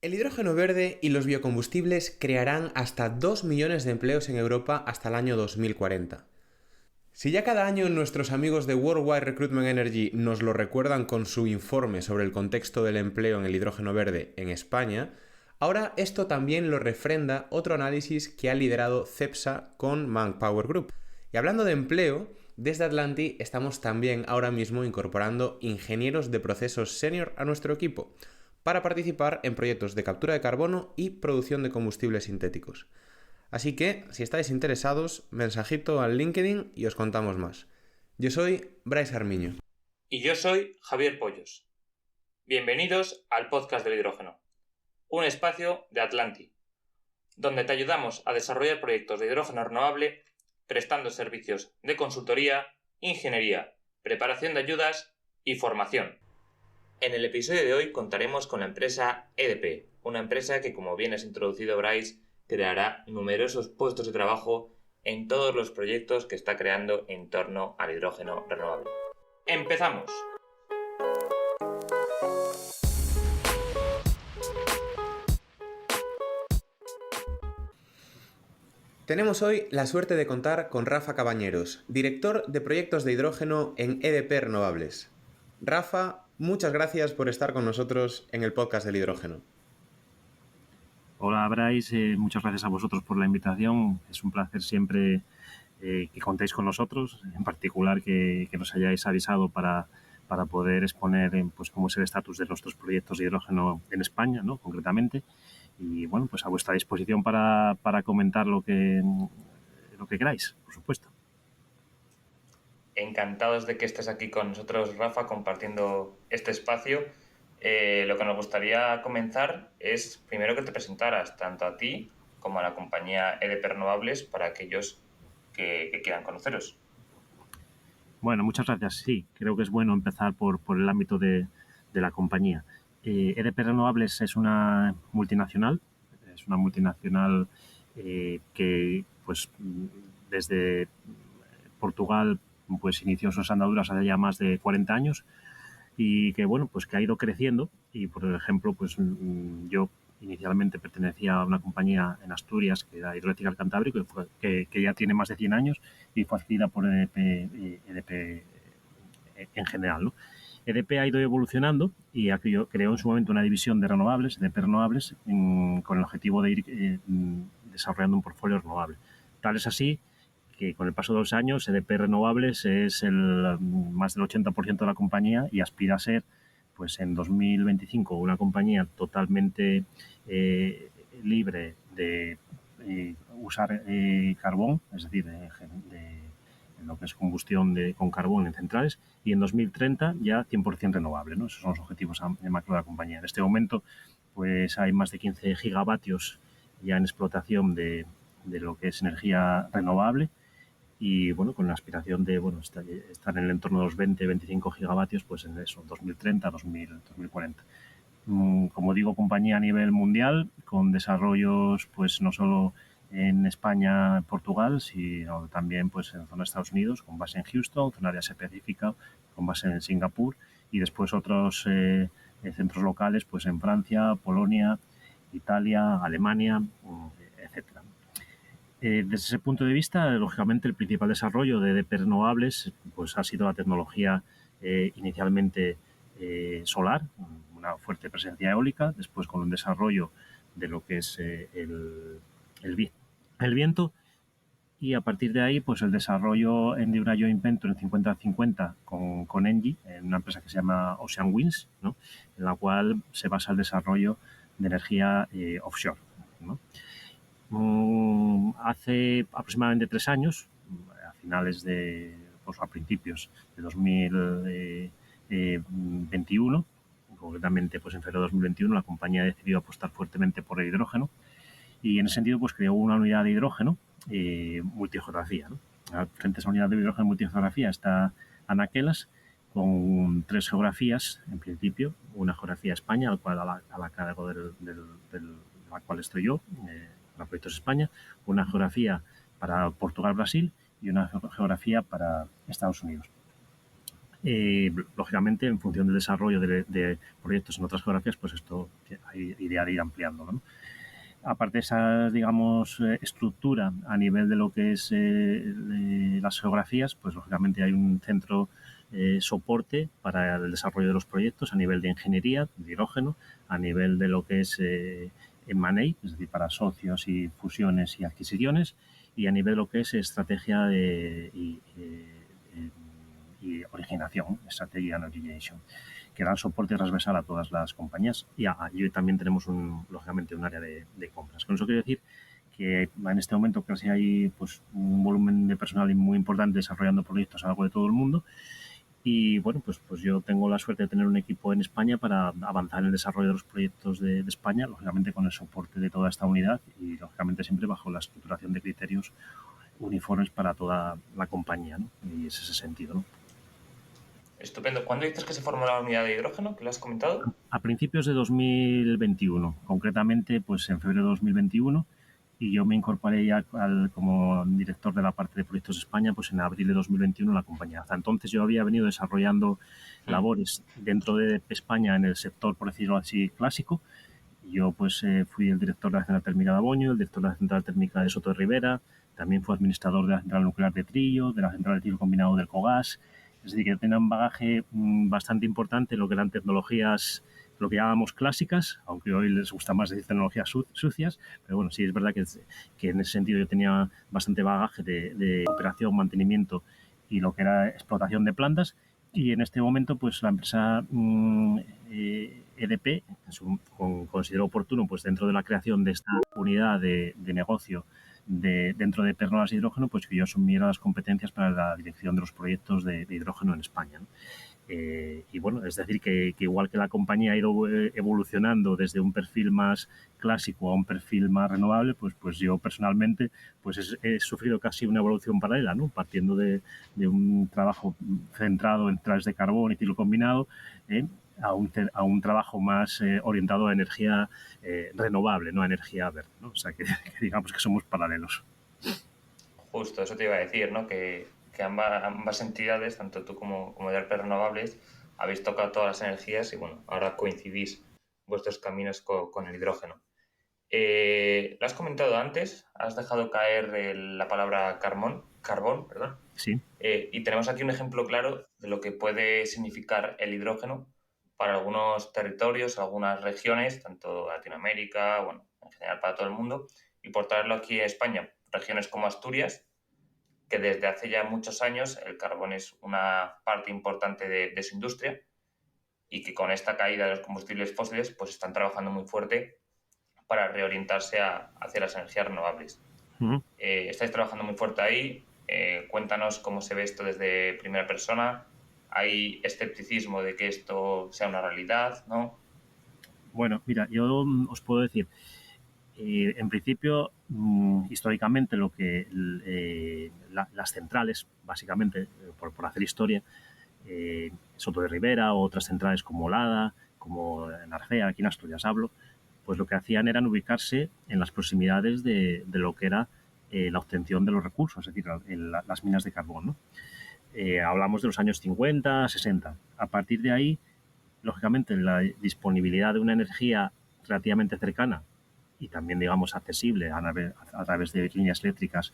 El hidrógeno verde y los biocombustibles crearán hasta 2 millones de empleos en Europa hasta el año 2040. Si ya cada año nuestros amigos de Worldwide Recruitment Energy nos lo recuerdan con su informe sobre el contexto del empleo en el hidrógeno verde en España, ahora esto también lo refrenda otro análisis que ha liderado CEPSA con Manpower Group. Y hablando de empleo, desde Atlanti estamos también ahora mismo incorporando ingenieros de procesos senior a nuestro equipo para participar en proyectos de captura de carbono y producción de combustibles sintéticos. Así que, si estáis interesados, mensajito al LinkedIn y os contamos más. Yo soy Bryce Armiño. Y yo soy Javier Pollos. Bienvenidos al podcast del hidrógeno, un espacio de Atlanti, donde te ayudamos a desarrollar proyectos de hidrógeno renovable prestando servicios de consultoría, ingeniería, preparación de ayudas y formación. En el episodio de hoy contaremos con la empresa EDP, una empresa que, como bien has introducido, Bryce, creará numerosos puestos de trabajo en todos los proyectos que está creando en torno al hidrógeno renovable. ¡Empezamos! Tenemos hoy la suerte de contar con Rafa Cabañeros, director de proyectos de hidrógeno en EDP Renovables. Rafa, muchas gracias por estar con nosotros en el podcast del hidrógeno. Hola Bryce, muchas gracias a vosotros por la invitación. Es un placer siempre que contéis con nosotros, en particular que nos hayáis avisado para poder exponer pues cómo es el estatus de nuestros proyectos de hidrógeno en España, ¿no? Concretamente. Y bueno, pues a vuestra disposición para comentar lo que queráis, por supuesto. Encantados de que estés aquí con nosotros, Rafa, compartiendo este espacio. Lo que nos gustaría comenzar es primero que te presentaras tanto a ti como a la compañía EDP Renovables para aquellos que quieran conoceros. Bueno, muchas gracias. Sí, creo que es bueno empezar por el ámbito de la compañía. EDP Renovables es una multinacional. Es una multinacional que, pues, desde Portugal, pues inició sus andaduras hace ya más de 40 años y que, bueno, pues que ha ido creciendo. Y, por ejemplo, pues yo inicialmente pertenecía a una compañía en Asturias que era Hidroeléctrica del Cantábrico, que ya tiene más de 100 años y fue adquirida por EDP en general, ¿no? EDP ha ido evolucionando y creó en su momento una división de renovables, EDP Renovables, con el objetivo de ir desarrollando un portfolio renovable. Tal es así que con el paso de los años EDP Renovables es más del 80% de la compañía y aspira a ser, pues en 2025, una compañía totalmente libre de usar carbón, es decir, de lo que es combustión con carbón en centrales, y en 2030 ya 100% renovable, ¿no? Esos son los objetivos de macro de la compañía. En este momento pues hay más de 15 gigavatios ya en explotación de lo que es energía renovable y, bueno, con la aspiración de, bueno, estar en el entorno de los 20-25 gigavatios pues en eso, 2030, 2040. Como digo, compañía a nivel mundial, con desarrollos pues no solo en España, Portugal, sino también pues en zona de Estados Unidos, con base en Houston, zona de Asia Pacífica, con base en Singapur, y después otros centros locales pues en Francia, Polonia, Italia, Alemania, etcétera. Desde ese punto de vista, lógicamente, el principal desarrollo de EDP Renovables pues, ha sido la tecnología inicialmente solar, una fuerte presencia eólica, después con un desarrollo de lo que es el viento, y a partir de ahí pues el desarrollo de una joint venture en 50-50 con Engie, en una empresa que se llama Ocean Winds, ¿no? En la cual se basa el desarrollo de energía offshore, ¿no? Hace aproximadamente 3 años, a principios de 2021, concretamente pues en febrero de 2021, la compañía decidió apostar fuertemente por el hidrógeno y en ese sentido pues creó una unidad de hidrógeno multigeografía, ¿no? Frente a esa unidad de hidrógeno multigeografía está Anaquelas, con 3 geografías en principio. Una geografía España, a la cargo de la cual estoy yo, para Proyectos España, una geografía para Portugal, Brasil y una geografía para Estados Unidos. Lógicamente, en función del desarrollo de proyectos en otras geografías, pues esto idea de ir ampliándolo, ¿no? Aparte de esa, digamos, estructura a nivel de lo que es las geografías, pues lógicamente hay un centro soporte para el desarrollo de los proyectos a nivel de ingeniería, de hidrógeno, a nivel de lo que es M&A, es decir, para socios y fusiones y adquisiciones, y a nivel de lo que es estrategia y originación, Strategy and Origination, que dan soporte transversal a todas las compañías y también tenemos lógicamente un área de compras. Con eso quiero decir que en este momento casi hay pues un volumen de personal muy importante desarrollando proyectos a lo largo de todo el mundo y bueno, pues yo tengo la suerte de tener un equipo en España para avanzar en el desarrollo de los proyectos de España, lógicamente con el soporte de toda esta unidad y lógicamente siempre bajo la estructuración de criterios uniformes para toda la compañía, ¿no? Y es ese sentido, ¿no? Estupendo. ¿Cuándo dices que se formó la unidad de hidrógeno? ¿Que lo has comentado? A principios de 2021, concretamente pues en febrero de 2021, y yo me incorporé ya como director de la parte de proyectos de España pues en abril de 2021 en la compañía. Hasta entonces yo había venido desarrollando labores dentro de España en el sector, por decirlo así, clásico. Yo pues fui el director de la central térmica de Aboño, el director de la central térmica de Soto de Ribera, también fui administrador de la central nuclear de Trillo, de la central de tiro combinado del COGAS. Es decir, que tenía un bagaje bastante importante en lo que eran tecnologías, lo que llamábamos clásicas, aunque hoy les gusta más decir tecnologías sucias, pero bueno, sí es verdad que en ese sentido yo tenía bastante bagaje de operación, mantenimiento y lo que era explotación de plantas. Y en este momento, pues la empresa EDP consideró oportuno, pues dentro de la creación de esta unidad de negocio dentro de Pernolas Hidrógeno, pues que yo asumiera las competencias para la dirección de los proyectos de hidrógeno en España, ¿no? Y bueno, es decir, que igual que la compañía ha ido evolucionando desde un perfil más clásico a un perfil más renovable, pues yo personalmente pues he sufrido casi una evolución paralela, ¿no? Partiendo de un trabajo centrado en centrales de carbón y ciclo combinado, a un trabajo más orientado a energía renovable, no a energía verde, ¿no? O sea, que digamos que somos paralelos. Justo, eso te iba a decir, ¿no? Que ambas entidades, tanto tú como EDP Renovables, habéis tocado todas las energías y bueno, ahora coincidís vuestros caminos con el hidrógeno. Lo has comentado antes, has dejado caer la palabra carbón, perdón. Sí. Y tenemos aquí un ejemplo claro de lo que puede significar el hidrógeno para algunos territorios, algunas regiones, tanto Latinoamérica, bueno, en general para todo el mundo, y por traerlo aquí a España, regiones como Asturias, que desde hace ya muchos años el carbón es una parte importante de su industria y que con esta caída de los combustibles fósiles pues están trabajando muy fuerte para reorientarse hacia las energías renovables. Uh-huh. Estáis trabajando muy fuerte ahí. Cuéntanos cómo se ve esto desde primera persona. ¿Hay escepticismo de que esto sea una realidad, no? Bueno, mira, yo os puedo decir, en principio, históricamente, lo que las centrales, básicamente, por hacer historia, Soto de Ribera o otras centrales como Lada, como en Arcea, aquí en Asturias hablo, pues lo que hacían eran ubicarse en las proximidades de lo que era la obtención de los recursos, es decir, las minas de carbón, ¿no? Hablamos de los años 50, 60. A partir de ahí, lógicamente, la disponibilidad de una energía relativamente cercana y también, digamos, accesible a través de líneas eléctricas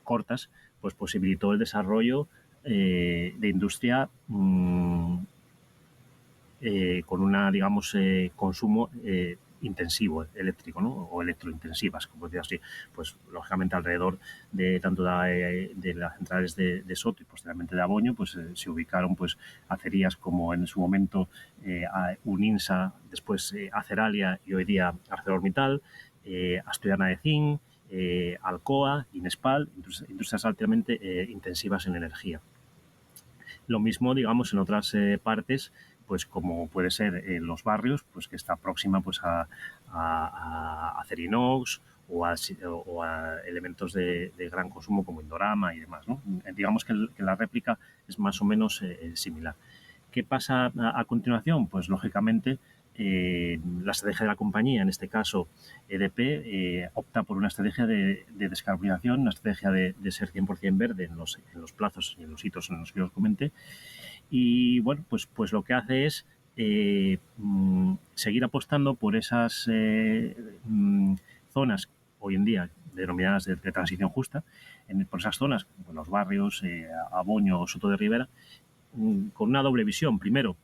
cortas, pues posibilitó el desarrollo de industria con una, digamos, consumo intensivo eléctrico, ¿no? O electrointensivas, como decía así, pues lógicamente alrededor de tanto de las centrales de Soto y posteriormente de Aboño, pues se ubicaron pues acerías como en su momento Uninsa, después Aceralia y hoy día ArcelorMittal, Asturiana de Zinc, Alcoa, Inespal, industrias altamente intensivas en energía. Lo mismo, digamos, en otras partes, pues como puede ser en los barrios, pues que está próxima pues a Acerinox o a elementos de gran consumo como Indorama y demás, ¿no? Digamos que la réplica es más o menos similar. ¿Qué pasa a continuación? Pues lógicamente la estrategia de la compañía, en este caso EDP, opta por una estrategia de descarbonización, una estrategia de ser 100% verde en los plazos y en los hitos en los que os comenté. Y bueno, pues lo que hace es seguir apostando por esas zonas hoy en día denominadas de transición justa, por esas zonas, los barrios, Aboño o Soto de Ribera, con una doble visión. Primero,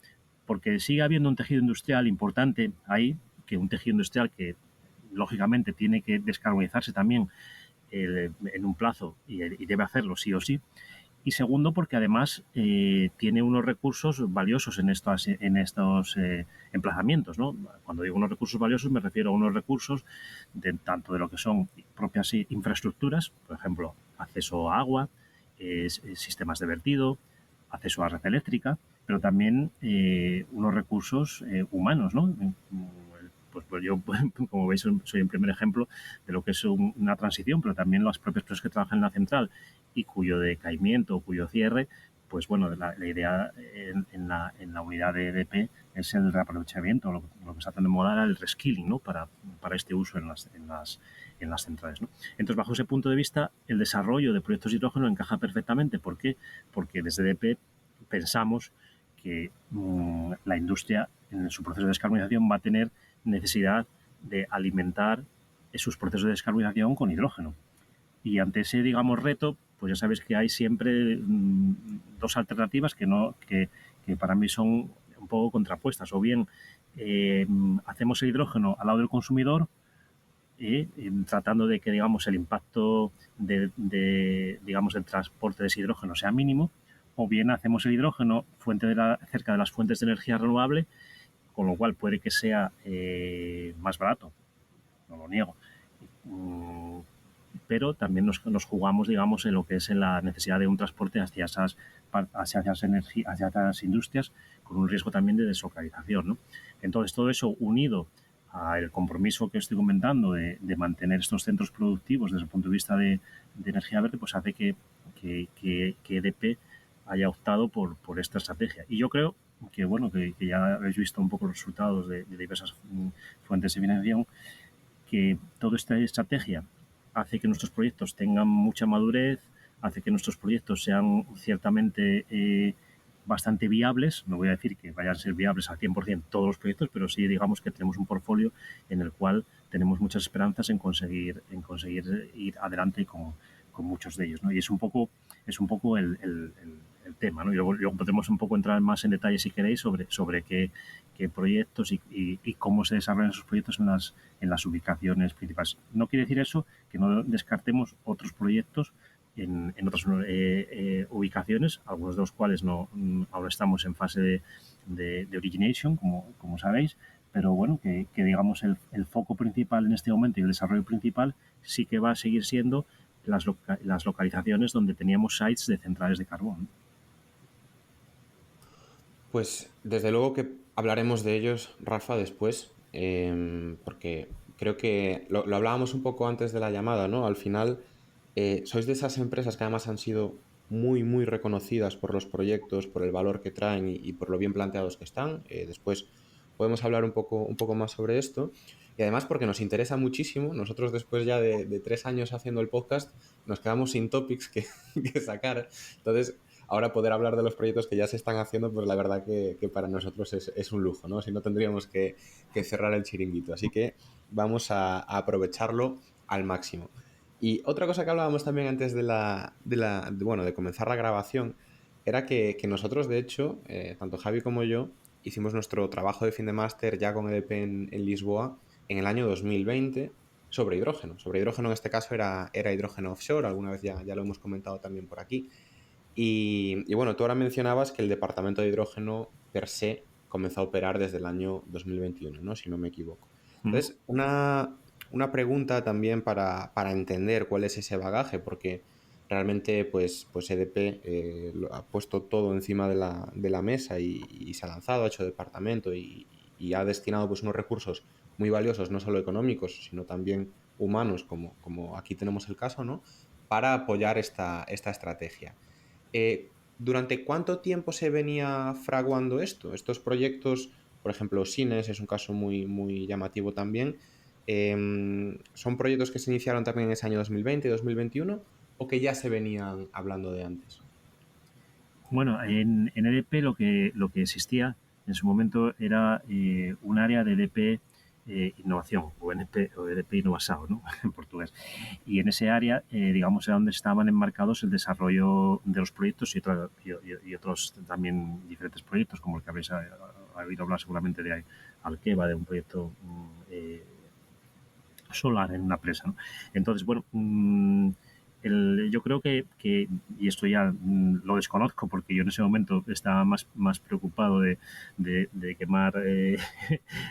porque sigue habiendo un tejido industrial importante ahí, que un tejido industrial que lógicamente tiene que descarbonizarse también en un plazo y debe hacerlo sí o sí. Y segundo, porque además tiene unos recursos valiosos en estos emplazamientos, ¿no? Cuando digo unos recursos valiosos me refiero a unos recursos tanto de lo que son propias infraestructuras, por ejemplo, acceso a agua, sistemas de vertido, acceso a red eléctrica, pero también unos recursos humanos, ¿no? Pues yo, como veis, soy el primer ejemplo de lo que es una transición, pero también las propias personas que trabajan en la central y cuyo decaimiento, cuyo cierre, pues bueno, la idea en la unidad de EDP es el reaprovechamiento, lo que está tan de moda era el reskilling, ¿no? Para este uso en las centrales, ¿no? Entonces, bajo ese punto de vista, el desarrollo de proyectos de hidrógeno encaja perfectamente. ¿Por qué? Porque desde EDP pensamos que la industria en su proceso de descarbonización va a tener necesidad de alimentar sus procesos de descarbonización con hidrógeno. Y ante ese, digamos, reto, pues ya sabéis que hay siempre dos alternativas que para mí son un poco contrapuestas. O bien hacemos el hidrógeno al lado del consumidor, tratando de que, digamos, el impacto digamos, del transporte de ese hidrógeno sea mínimo, o bien hacemos el hidrógeno cerca de las fuentes de energía renovable, con lo cual puede que sea más barato, no lo niego, pero también nos jugamos, digamos, en lo que es en la necesidad de un transporte hacia esas industrias, con un riesgo también de deslocalización, ¿no? Entonces, todo eso unido al compromiso que estoy comentando de mantener estos centros productivos desde el punto de vista de energía verde, pues hace que EDP haya optado por esta estrategia. Y yo creo que, bueno, que ya habéis visto un poco los resultados de diversas fuentes de financiación, que toda esta estrategia hace que nuestros proyectos tengan mucha madurez, hace que nuestros proyectos sean ciertamente bastante viables. No voy a decir que vayan a ser viables al 100% todos los proyectos, pero sí, digamos, que tenemos un portfolio en el cual tenemos muchas esperanzas en conseguir ir adelante con muchos de ellos, ¿no? Y es un poco el tema, ¿no? Y luego podemos un poco entrar más en detalle, si queréis, sobre qué proyectos y cómo se desarrollan esos proyectos en las ubicaciones principales. No quiere decir eso que no descartemos otros proyectos en otras ubicaciones, algunos de los cuales ahora estamos en fase de origination, como sabéis, pero bueno, que digamos el foco principal en este momento y el desarrollo principal sí que va a seguir siendo las localizaciones donde teníamos sites de centrales de carbón. Pues desde luego que hablaremos de ellos, Rafa, después, porque creo que lo hablábamos un poco antes de la llamada, ¿no? Al final, sois de esas empresas que además han sido muy, muy reconocidas por los proyectos, por el valor que traen y por lo bien planteados que están. Después podemos hablar un poco más sobre esto. Y además porque nos interesa muchísimo, nosotros después ya de 3 años haciendo el podcast, nos quedamos sin topics que sacar. Entonces, ahora poder hablar de los proyectos que ya se están haciendo, pues la verdad que para nosotros es un lujo, ¿no? Si no, tendríamos que cerrar el chiringuito. Así que vamos a aprovecharlo al máximo. Y otra cosa que hablábamos también antes de comenzar la grabación era que nosotros, de hecho, tanto Javi como yo, hicimos nuestro trabajo de fin de máster ya con EDP en Lisboa en el año 2020 sobre hidrógeno. Sobre hidrógeno en este caso era hidrógeno offshore, alguna vez ya lo hemos comentado también por aquí. Y bueno, tú ahora mencionabas que el departamento de hidrógeno per se comenzó a operar desde el año 2021, ¿no? Si no me equivoco. Entonces, una pregunta también para entender cuál es ese bagaje, porque realmente pues EDP lo ha puesto todo encima de la mesa y se ha lanzado, ha hecho departamento y ha destinado pues unos recursos muy valiosos, no solo económicos, sino también humanos, como aquí tenemos el caso, ¿no? Para apoyar esta estrategia. ¿Durante cuánto tiempo se venía fraguando esto? Estos proyectos, por ejemplo, Sines es un caso muy, muy llamativo también. ¿Son proyectos que se iniciaron también en ese año 2020 y 2021 o que ya se venían hablando de antes? Bueno, en EDP lo que existía en su momento era un área de EDP Innovación, o EDP Inovação, ¿no? En portugués. Y en ese área, digamos, era donde estaban enmarcados el desarrollo de los proyectos y otros también diferentes proyectos, como el que habéis oído hablar seguramente de Alqueva, de un proyecto solar en una presa, ¿no? Entonces, bueno, yo creo que, y esto ya lo desconozco porque yo en ese momento estaba más preocupado de quemar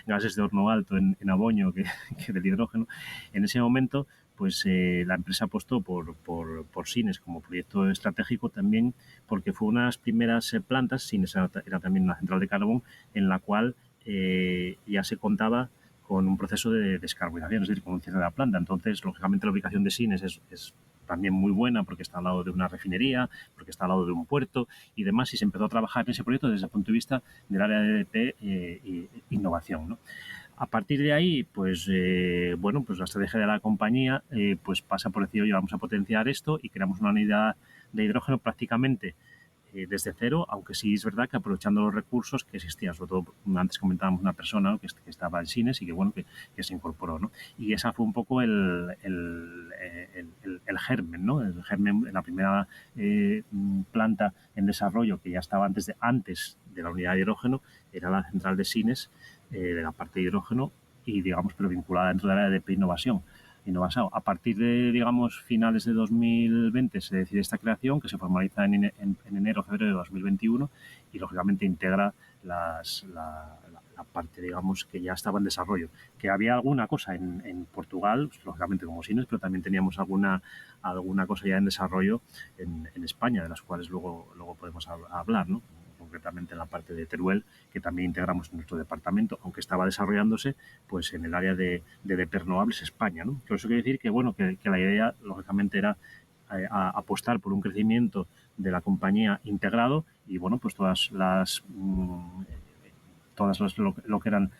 gases de horno alto en Aboño que del hidrógeno. En ese momento, pues la empresa apostó por Sines como proyecto estratégico también porque fue una de las primeras plantas, Sines era también una central de carbón, en la cual ya se contaba con un proceso de descarbonización, es decir, con un cierre de la planta. Entonces, lógicamente, la ubicación de Sines es también muy buena porque está al lado de una refinería, porque está al lado de un puerto y demás, y se empezó a trabajar en ese proyecto desde el punto de vista del área de EDP e innovación, ¿no? A partir de ahí, pues, bueno, pues la estrategia de la compañía pues pasa por decir, oye, vamos a potenciar esto y creamos una unidad de hidrógeno prácticamente desde cero, aunque sí es verdad que aprovechando los recursos que existían, sobre todo antes comentábamos una persona, ¿no? que estaba en Sines y que bueno que se incorporó, ¿no? Y esa fue un poco el germen, ¿no? El germen, la primera planta en desarrollo que ya estaba antes de la unidad de hidrógeno era la central de Sines, de la parte de hidrógeno y digamos pero vinculada dentro de la área de innovación. A partir de, digamos, finales de 2020 se decide esta creación que se formaliza en enero, febrero de 2021 y, lógicamente, integra la parte, digamos, que ya estaba en desarrollo. Que había alguna cosa en Portugal, pues, lógicamente como Sines, pero también teníamos alguna cosa ya en desarrollo en España, de las cuales luego podemos hablar, ¿no? Concretamente en la parte de Teruel, que también integramos en nuestro departamento, aunque estaba desarrollándose pues en el área de renovables España, ¿no? Eso quiere decir que, bueno, que la idea, lógicamente, era apostar por un crecimiento de la compañía integrado y, bueno, pues lo que eran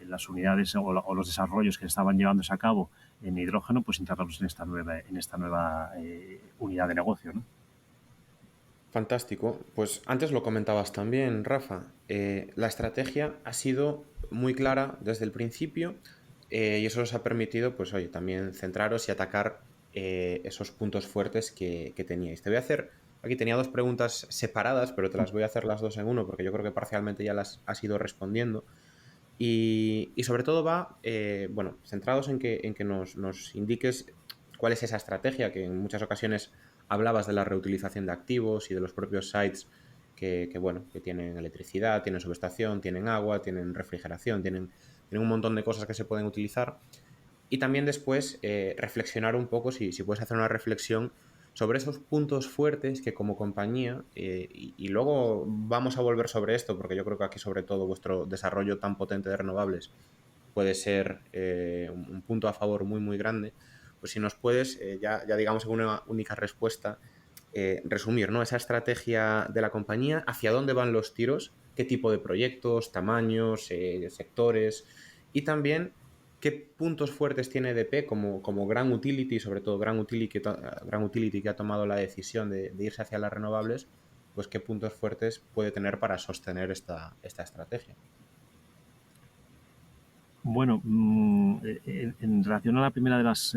las unidades o los desarrollos que estaban llevándose a cabo en hidrógeno, pues integrarlos en esta nueva unidad de negocio, ¿no? Fantástico. Pues antes lo comentabas también, Rafa. La estrategia ha sido muy clara desde el principio y eso os ha permitido, pues oye, también centraros y atacar esos puntos fuertes que teníais. Te voy a hacer, aquí tenía dos preguntas separadas, pero te las voy a hacer las dos en uno porque yo creo que parcialmente ya las has ido respondiendo. Y sobre todo va, bueno, centrados en que nos indiques cuál es esa estrategia, que en muchas ocasiones hablabas de la reutilización de activos y de los propios sites bueno, que tienen electricidad, tienen subestación, tienen agua, tienen refrigeración, tienen un montón de cosas que se pueden utilizar. Y también después reflexionar un poco, si puedes hacer una reflexión sobre esos puntos fuertes que como compañía, y luego vamos a volver sobre esto, porque yo creo que aquí sobre todo vuestro desarrollo tan potente de renovables puede ser un punto a favor muy, muy grande, pues si nos puedes, ya digamos en una única respuesta, resumir, ¿no? Esa estrategia de la compañía, hacia dónde van los tiros, qué tipo de proyectos, tamaños, sectores y también qué puntos fuertes tiene EDP como gran utility, sobre todo gran utility que ha tomado la decisión de irse hacia las renovables, pues qué puntos fuertes puede tener para sostener esta estrategia. Bueno, en relación a la primera de las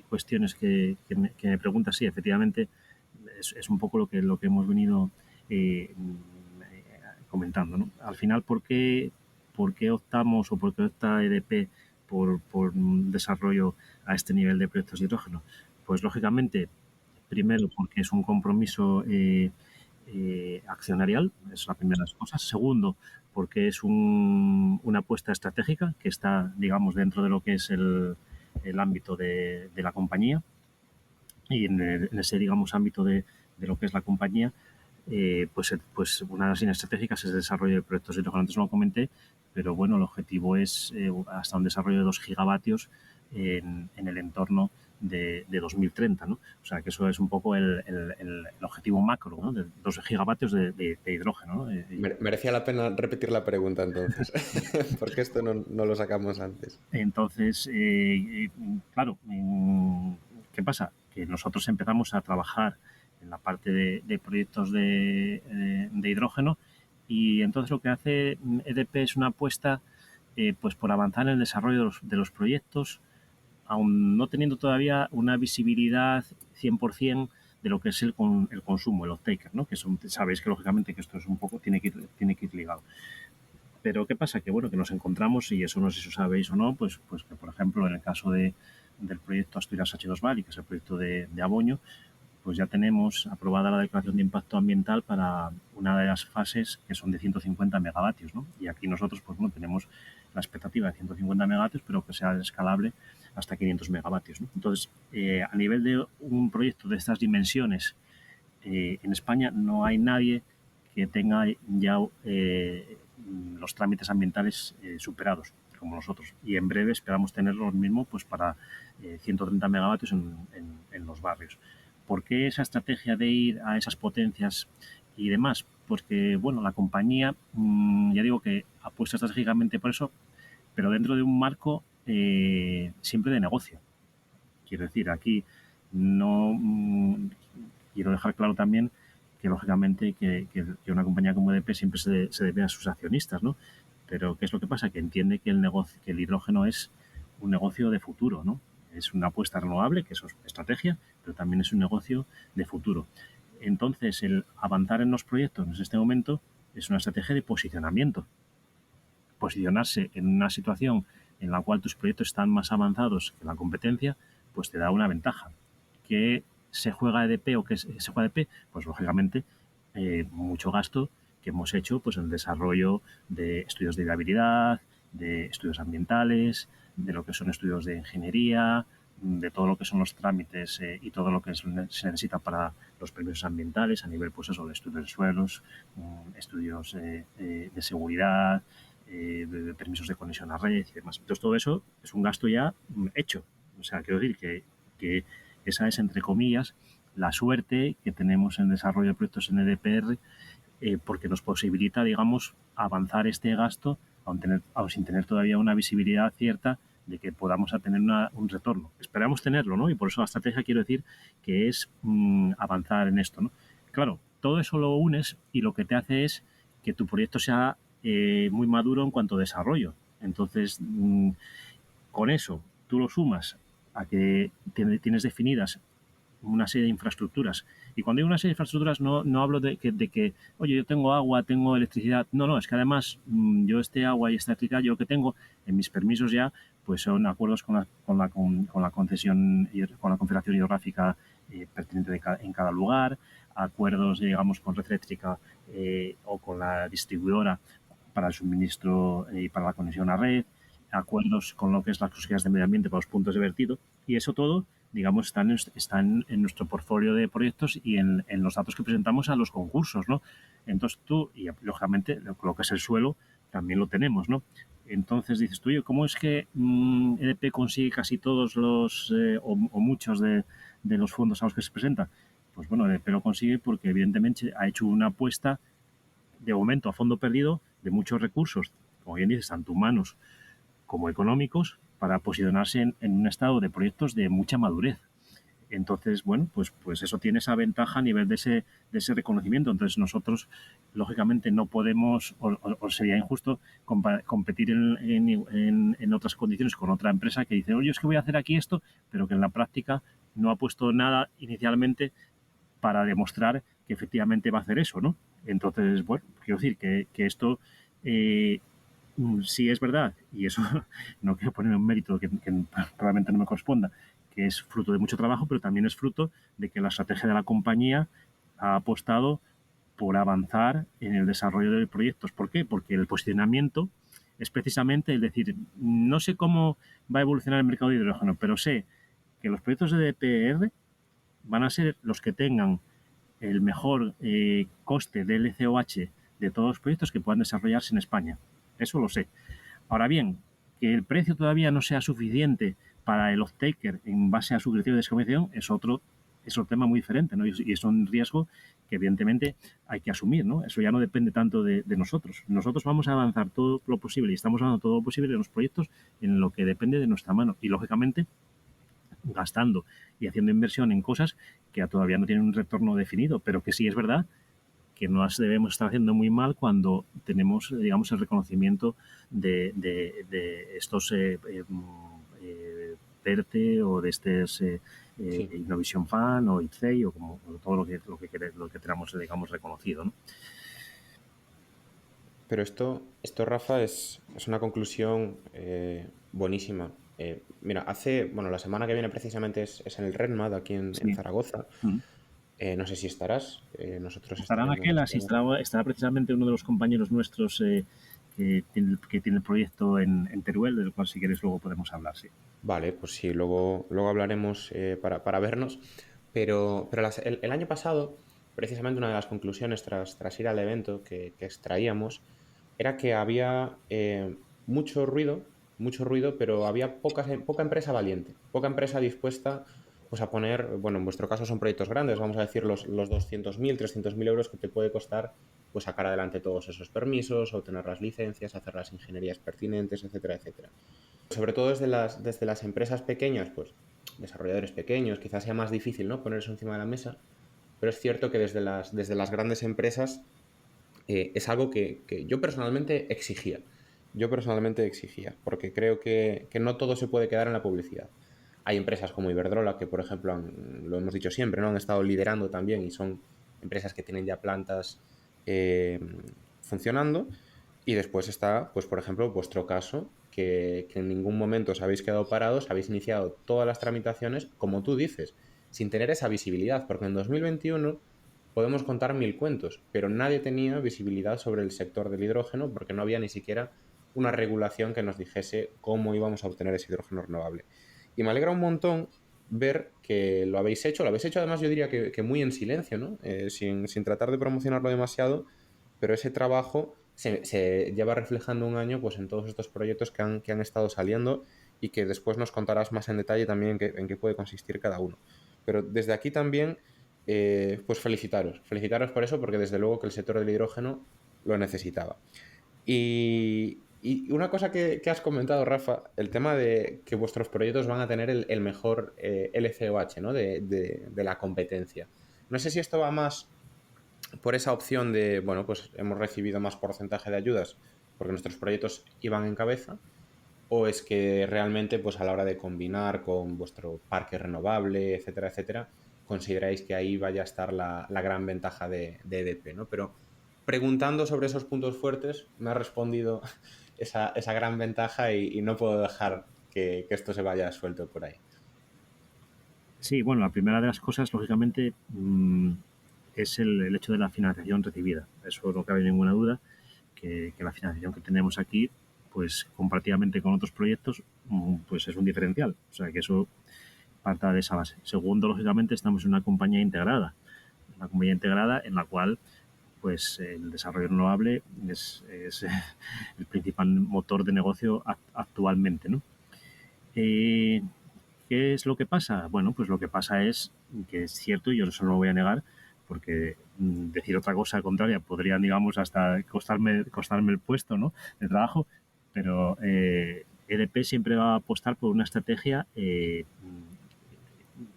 cuestiones que me preguntas, sí, efectivamente es un poco lo que hemos venido comentando, ¿no? Al final, ¿por qué optamos o por qué opta EDP por un desarrollo a este nivel de proyectos de hidrógeno? Pues lógicamente, primero porque es un compromiso accionarial, es la primera de las cosas. Segundo, porque es una apuesta estratégica que está, digamos, dentro de lo que es el ámbito de la compañía y en ese, digamos, ámbito de lo que es la compañía, pues una de las líneas estratégicas es el desarrollo de proyectos de hidrógeno. Antes no lo comenté, pero bueno, el objetivo es hasta un desarrollo de 2 gigavatios en el entorno de 2030, ¿no? O sea, que eso es un poco el objetivo macro, ¿no? De 2 gigavatios de hidrógeno, ¿no? Merecía la pena repetir la pregunta entonces, porque esto no lo sacamos antes. Entonces, claro, ¿qué pasa? Que nosotros empezamos a trabajar en la parte de proyectos de hidrógeno y entonces lo que hace EDP es una apuesta pues por avanzar en el desarrollo de los proyectos, aún no teniendo todavía una visibilidad 100% de lo que es el consumo, el off-taker, ¿no? Que sabéis que lógicamente que esto es un poco, tiene que ir ligado. Pero ¿qué pasa? Que bueno, que nos encontramos, y eso no sé si lo sabéis o no, pues que por ejemplo en el caso del proyecto Asturias H2 Valley, que es el proyecto de Aboño, pues ya tenemos aprobada la declaración de impacto ambiental para una de las fases que son de 150 megavatios, ¿no? Y aquí nosotros, pues bueno, tenemos la expectativa de 150 megavatios, pero que sea escalable hasta 500 megavatios, ¿no? Entonces, a nivel de un proyecto de estas dimensiones, en España no hay nadie que tenga ya los trámites ambientales superados como nosotros. Y en breve esperamos tener lo mismo pues para 130 megavatios en los barrios. ¿Por qué esa estrategia de ir a esas potencias y demás? Porque, bueno, la compañía, ya digo que apuesta estratégicamente por eso, pero dentro de un marco siempre de negocio. Quiero decir, aquí no quiero dejar claro también que, lógicamente, que una compañía como EDP siempre se debe a sus accionistas, ¿no? Pero ¿qué es lo que pasa? Que entiende que el hidrógeno es un negocio de futuro, ¿no? Es una apuesta renovable, que eso es estrategia, pero también es un negocio de futuro. Entonces, el avanzar en los proyectos en este momento es una estrategia de posicionamiento. Posicionarse en una situación en la cual tus proyectos están más avanzados que la competencia, pues te da una ventaja. ¿Qué se juega EDP o qué se juega EDP? Pues lógicamente mucho gasto que hemos hecho pues en el desarrollo de estudios de viabilidad, de estudios ambientales, de lo que son estudios de ingeniería, de todo lo que son los trámites y todo lo que se necesita para los permisos ambientales a nivel pues eso, de estudios de suelos, estudios de seguridad, de permisos de conexión a red y demás. Entonces todo eso es un gasto ya hecho. O sea, quiero decir que esa es, entre comillas, la suerte que tenemos en el desarrollo de proyectos en EDPR, porque nos posibilita, digamos, avanzar este gasto aun sin tener todavía una visibilidad cierta de que podamos tener un retorno. Esperamos tenerlo, ¿no? Y por eso la estrategia, quiero decir, que es avanzar en esto, ¿no? Claro, todo eso lo unes y lo que te hace es que tu proyecto sea muy maduro en cuanto a desarrollo. Entonces, con eso, tú lo sumas a que tienes definidas una serie de infraestructuras. Y cuando digo una serie de infraestructuras no hablo de que, oye, yo tengo agua, tengo electricidad. No, es que además yo este agua y esta electricidad, yo lo que tengo en mis permisos ya, pues son acuerdos con la concesión, con la confederación hidrográfica pertinente en cada lugar, acuerdos, digamos, con Red Eléctrica o con la distribuidora para el suministro y para la conexión a red, acuerdos con lo que es las sociedades de medio ambiente para los puntos de vertido, y eso todo, digamos, están en nuestro portfolio de proyectos y en los datos que presentamos a los concursos, ¿no? Entonces tú, y lógicamente lo que es el suelo, también lo tenemos, ¿no? Entonces dices tú, ¿cómo es que EDP consigue casi todos los, o muchos de los fondos a los que se presenta? Pues bueno, EDP lo consigue porque evidentemente ha hecho una apuesta, de momento a fondo perdido, de muchos recursos, como bien dices, tanto humanos como económicos, para posicionarse en un estado de proyectos de mucha madurez. Entonces, bueno, pues eso tiene esa ventaja a nivel de ese reconocimiento. Entonces nosotros, lógicamente, no podemos, o sería injusto, competir en otras condiciones con otra empresa que dice, oye, es que voy a hacer aquí esto, pero que en la práctica no ha puesto nada inicialmente para demostrar que efectivamente va a hacer eso, ¿no? Entonces, bueno, quiero decir que esto sí es verdad, y eso no quiero poner un mérito que probablemente no me corresponda, que es fruto de mucho trabajo, pero también es fruto de que la estrategia de la compañía ha apostado por avanzar en el desarrollo de proyectos. ¿Por qué? Porque el posicionamiento es precisamente el decir, no sé cómo va a evolucionar el mercado de hidrógeno, pero sé que los proyectos de DPR van a ser los que tengan el mejor coste de LCOH de todos los proyectos que puedan desarrollarse en España. Eso lo sé. Ahora bien, que el precio todavía no sea suficiente para el off-taker en base a su criterio de desconexión es otro tema muy diferente, ¿no? Y es un riesgo que evidentemente hay que asumir, ¿no? Eso ya no depende tanto de nosotros. Nosotros vamos a avanzar todo lo posible y estamos avanzando todo lo posible en los proyectos en lo que depende de nuestra mano. Y lógicamente gastando y haciendo inversión en cosas que todavía no tienen un retorno definido, pero que sí es verdad que nos debemos estar haciendo muy mal cuando tenemos, digamos, el reconocimiento de estos PERTE o de estos Sí. Innovation Fund o IPCEI o como o todo lo que tenemos, digamos, reconocido, ¿no? Pero esto Rafa, es una conclusión buenísima. Mira, bueno, la semana que viene precisamente es en el REDMAD, aquí en Sí. Zaragoza. Mm. No sé si estarás, nosotros Estará en estaremos. aquel, así estará precisamente uno de los compañeros nuestros que tiene el proyecto en Teruel, del cual si quieres luego podemos hablar, sí. Vale, pues sí, luego hablaremos para vernos. Pero el año pasado, precisamente una de las conclusiones tras ir al evento que extraíamos, era que había mucho ruido, pero había poca empresa valiente, poca empresa dispuesta pues, a poner, bueno, en vuestro caso son proyectos grandes, vamos a decir los 200.000, 300.000 euros que te puede costar pues, sacar adelante todos esos permisos, obtener las licencias, hacer las ingenierías pertinentes, etcétera, etcétera. Sobre todo desde las empresas pequeñas, pues desarrolladores pequeños, quizás sea más difícil, ¿no? Poner eso encima de la mesa, pero es cierto que desde las grandes empresas es algo que yo personalmente exigía. Yo personalmente exigía, porque creo que no todo se puede quedar en la publicidad. Hay empresas como Iberdrola que, por ejemplo, lo hemos dicho siempre, ¿no? Han estado liderando también y son empresas que tienen ya plantas eh, funcionando. Y después está, pues, por ejemplo, vuestro caso, que en ningún momento os habéis quedado parados, habéis iniciado todas las tramitaciones, como tú dices, sin tener esa visibilidad, porque en 2021 podemos contar mil cuentos, pero nadie tenía visibilidad sobre el sector del hidrógeno porque no había ni siquiera una regulación que nos dijese cómo íbamos a obtener ese hidrógeno renovable. Y me alegra un montón ver que lo habéis hecho además yo diría que muy en silencio, ¿no? Sin tratar de promocionarlo demasiado, pero ese trabajo se lleva reflejando un año pues, en todos estos proyectos que han estado saliendo y que después nos contarás más en detalle también en qué puede consistir cada uno. Pero desde aquí también pues felicitaros por eso, porque desde luego que el sector del hidrógeno lo necesitaba. Y una cosa que has comentado, Rafa, el tema de que vuestros proyectos van a tener el mejor LCOH, ¿no? de la competencia. No sé si esto va más por esa opción de, bueno, pues hemos recibido más porcentaje de ayudas porque nuestros proyectos iban en cabeza, o es que realmente, pues a la hora de combinar con vuestro parque renovable, etcétera, etcétera, consideráis que ahí vaya a estar la gran ventaja de EDP, ¿no? Pero preguntando sobre esos puntos fuertes, me ha respondido esa gran ventaja y no puedo dejar que esto se vaya suelto por ahí. Sí, bueno, la primera de las cosas, lógicamente, es el hecho de la financiación recibida. Eso no cabe ninguna duda, que la financiación que tenemos aquí, pues comparativamente con otros proyectos, pues es un diferencial. O sea, que eso parta de esa base. Segundo, lógicamente, estamos en una compañía integrada en la cual pues el desarrollo renovable es el principal motor de negocio actualmente, ¿no? Eh, ¿Qué es lo que pasa? Bueno, pues lo que pasa es que es cierto, y yo eso no lo voy a negar, porque decir otra cosa contraria podría, digamos, hasta costarme el puesto, ¿no?, de trabajo, pero EDP siempre va a apostar por una estrategia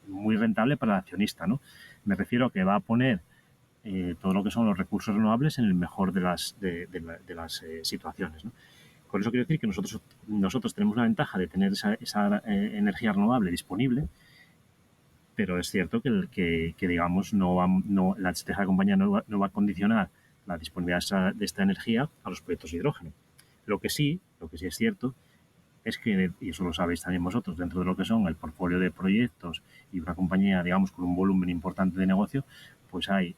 muy rentable para el accionista, ¿no? Me refiero a que va a poner todo lo que son los recursos renovables en el mejor de las situaciones, ¿no? Con eso quiero decir que nosotros tenemos la ventaja de tener esa energía renovable disponible, pero es cierto que digamos, la estrategia de la compañía no va a condicionar la disponibilidad de esta energía a los proyectos de hidrógeno. Lo que sí es cierto es que, y eso lo sabéis también vosotros, dentro de lo que son el portfolio de proyectos y una compañía, digamos, con un volumen importante de negocio, pues hay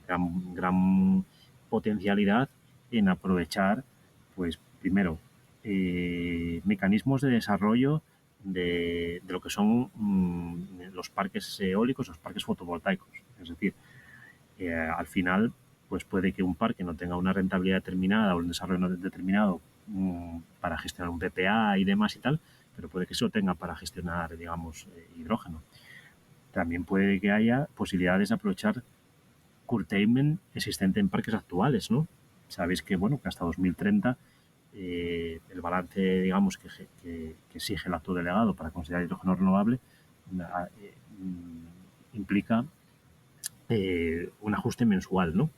gran potencialidad en aprovechar, pues primero, mecanismos de desarrollo de lo que son los parques eólicos, los parques fotovoltaicos. Es decir, al final, pues puede que un parque no tenga una rentabilidad determinada o un desarrollo no determinado para gestionar un PPA y demás y tal, pero puede que eso tenga para gestionar, digamos, hidrógeno. También puede que haya posibilidades de aprovechar curtailment existente en parques actuales, ¿no? Sabéis que, bueno, que hasta 2030 el balance, digamos, que exige el acto delegado para considerar hidrógeno renovable implica un ajuste mensual, ¿no?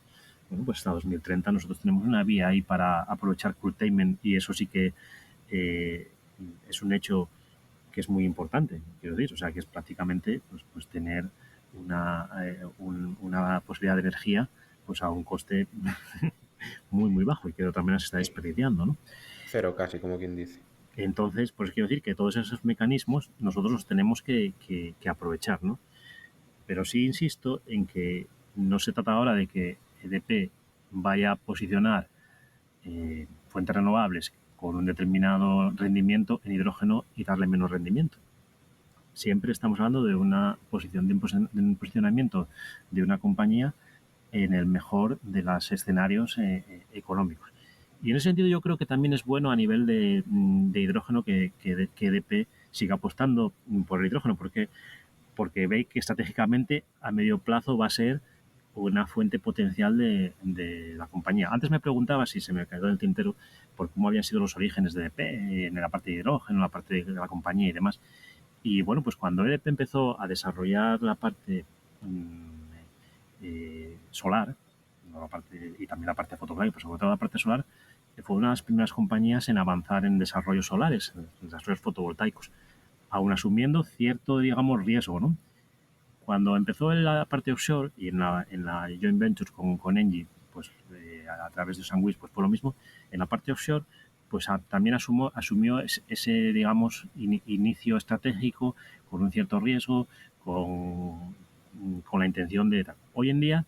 Bueno, pues hasta 2030 nosotros tenemos una vía ahí para aprovechar curtailment y eso sí que eh, es un hecho que es muy importante, quiero decir, o sea, que es prácticamente pues tener una posibilidad de energía pues a un coste muy bajo y que de otra manera se está Sí. desperdiciando, ¿no? Cero casi, como quien dice. Entonces, pues quiero decir que todos esos mecanismos nosotros los tenemos que aprovechar, ¿no? Pero sí insisto en que no se trata ahora de que EDP vaya a posicionar fuentes renovables con un determinado rendimiento en hidrógeno y darle menos rendimiento. Siempre estamos hablando de una posición de un posicionamiento de una compañía en el mejor de los escenarios económicos. Y en ese sentido yo creo que también es bueno a nivel de hidrógeno que EDP siga apostando por el hidrógeno, porque ve que estratégicamente a medio plazo va a ser una fuente potencial de la compañía. Antes me preguntaba, si se me quedó en el tintero, por cómo habían sido los orígenes de EDP en la parte de hidrógeno, en la parte de la compañía y demás. Y bueno, pues cuando EDP empezó a desarrollar la parte solar, no la parte, y también la parte fotovoltaica, pero sobre todo la parte solar, fue una de las primeras compañías en avanzar en desarrollos solares, en desarrollos fotovoltaicos, aún asumiendo cierto, digamos, riesgo, ¿no? Cuando empezó en la parte offshore y en la joint venture con Engie, pues a través de Sandwich, pues fue lo mismo. En la parte offshore, pues también asumió ese, digamos, inicio estratégico con un cierto riesgo, con la intención de... Hoy en día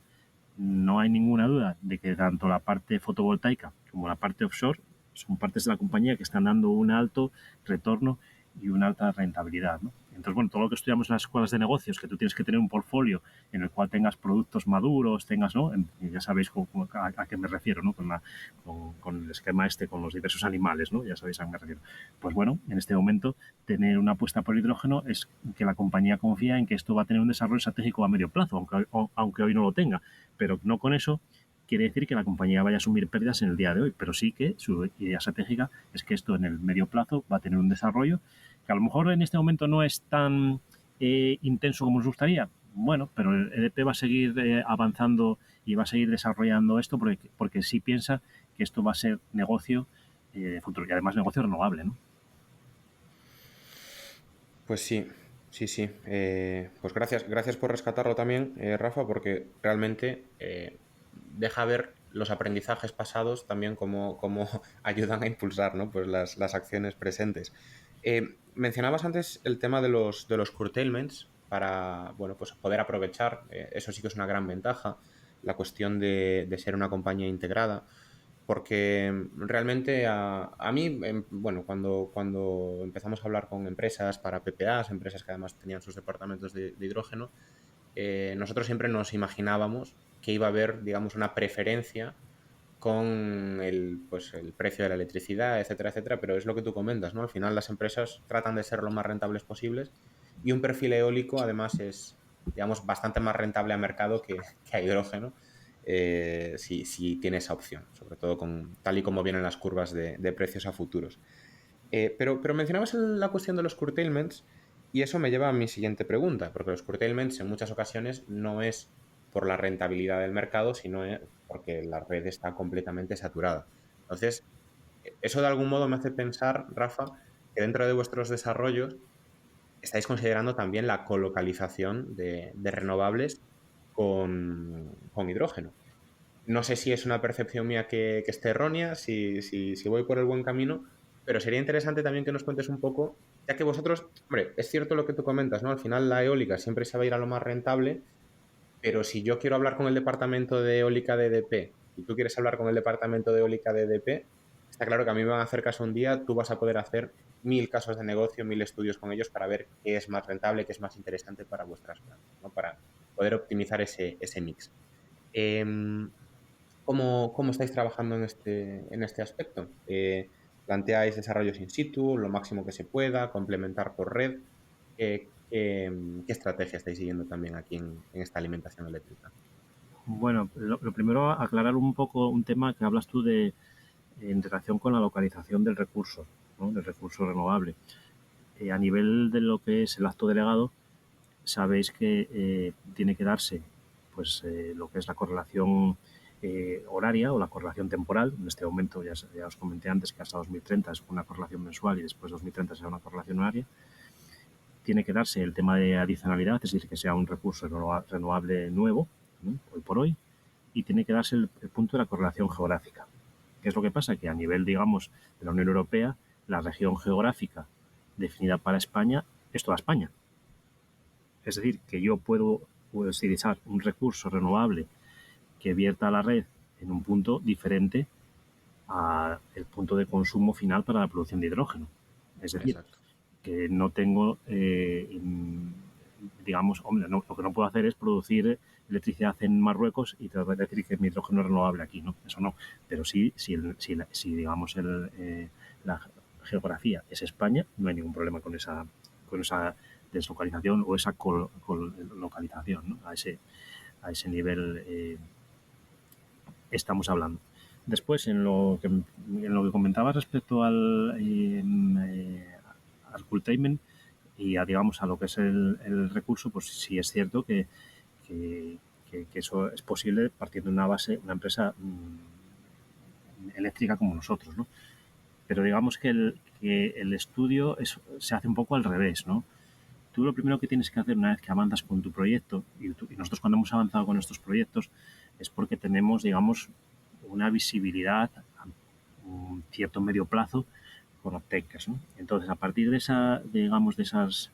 no hay ninguna duda de que tanto la parte fotovoltaica como la parte offshore son partes de la compañía que están dando un alto retorno y una alta rentabilidad, ¿no? Entonces, bueno, todo lo que estudiamos en las escuelas de negocios, que tú tienes que tener un portfolio en el cual tengas productos maduros, tengas, ¿no? Ya sabéis a qué me refiero, ¿no? Con el esquema con los diversos animales, ¿no? Ya sabéis a qué me refiero. Pues bueno, en este momento, tener una apuesta por hidrógeno es que la compañía confía en que esto va a tener un desarrollo estratégico a medio plazo, aunque hoy no lo tenga, pero no con eso quiere decir que la compañía vaya a asumir pérdidas en el día de hoy, pero sí que su idea estratégica es que esto en el medio plazo va a tener un desarrollo que a lo mejor en este momento no es tan intenso como nos gustaría. Bueno, pero el EDP va a seguir avanzando y va a seguir desarrollando esto porque sí piensa que esto va a ser negocio de futuro y además negocio renovable, ¿no? Pues sí, sí, sí. Pues gracias por rescatarlo también, Rafa, porque realmente deja ver los aprendizajes pasados también como ayudan a impulsar, ¿no? Pues las acciones presentes. Mencionabas antes el tema de los curtailments para, bueno, pues poder aprovechar, eso sí que es una gran ventaja, la cuestión de ser una compañía integrada. Porque realmente a mí, bueno, cuando empezamos a hablar con empresas para PPAs, empresas que además tenían sus departamentos de hidrógeno, nosotros siempre nos imaginábamos que iba a haber, digamos, una preferencia con pues, el precio de la electricidad, etcétera, etcétera, pero es lo que tú comentas, ¿no? Al final las empresas tratan de ser lo más rentables posibles y un perfil eólico además es, digamos, bastante más rentable a mercado que a hidrógeno, si tiene esa opción, sobre todo tal y como vienen las curvas de precios a futuros. Pero mencionabas la cuestión de los curtailments y eso me lleva a mi siguiente pregunta, porque los curtailments en muchas ocasiones no es por la rentabilidad del mercado, sino porque la red está completamente saturada. Entonces, eso de algún modo me hace pensar, Rafa, que dentro de vuestros desarrollos estáis considerando también la colocalización de renovables con hidrógeno. No sé si es una percepción mía que esté errónea, si voy por el buen camino, pero sería interesante también que nos cuentes un poco, ya que vosotros, hombre, es cierto lo que tú comentas, ¿no? Al final la eólica siempre se va a ir a lo más rentable, pero si yo quiero hablar con el departamento de eólica de EDP y tú quieres hablar con el departamento de eólica de EDP, está claro que a mí me van a hacer caso un día, tú vas a poder hacer 1000 casos de negocio, 1000 estudios con ellos para ver qué es más rentable, qué es más interesante para vuestras plantas, ¿no? Para poder optimizar ese mix. Em, ¿Cómo estáis trabajando en este aspecto? ¿Planteáis desarrollos in situ, lo máximo que se pueda, complementar por red? ¿Qué estrategia estáis siguiendo también aquí en esta alimentación eléctrica? Bueno, lo primero, aclarar un poco un tema que hablas tú en relación con la localización del recurso, ¿no? Del recurso renovable. A nivel de lo que es el acto delegado, sabéis que tiene que darse pues lo que es la correlación horaria o la correlación temporal. En este momento ya os comenté antes que hasta 2030 es una correlación mensual y después 2030 será una correlación horaria. Tiene que darse el tema de adicionalidad, es decir, que sea un recurso renovable nuevo, ¿no? Hoy por hoy, y tiene que darse el punto de la correlación geográfica. ¿Qué es lo que pasa? Que a nivel, digamos, de la Unión Europea, la región geográfica definida para España es toda España. Es decir, que yo puedo utilizar un recurso renovable que vierta a la red en un punto diferente al punto de consumo final para la producción de hidrógeno. Es decir, Exacto. que no tengo, digamos, hombre, no, lo que no puedo hacer es producir electricidad en Marruecos y te voy a decir que mi hidrógeno es renovable aquí, ¿no? Eso no. Pero sí, si digamos, la geografía es España, no hay ningún problema con esa deslocalización o esa localización, ¿no? A ese nivel estamos hablando. Después, en lo que comentabas respecto al curtailment y digamos a lo que es el recurso, pues sí es cierto que eso es posible partiendo de una base, una empresa eléctrica como nosotros, ¿no? Pero digamos que el estudio se hace un poco al revés, ¿no? Tú lo primero que tienes que hacer una vez que avanzas con tu proyecto, y nosotros cuando hemos avanzado con estos proyectos, es porque tenemos, digamos, una visibilidad a un cierto medio plazo con off-takers, ¿no? Entonces, a partir de esas,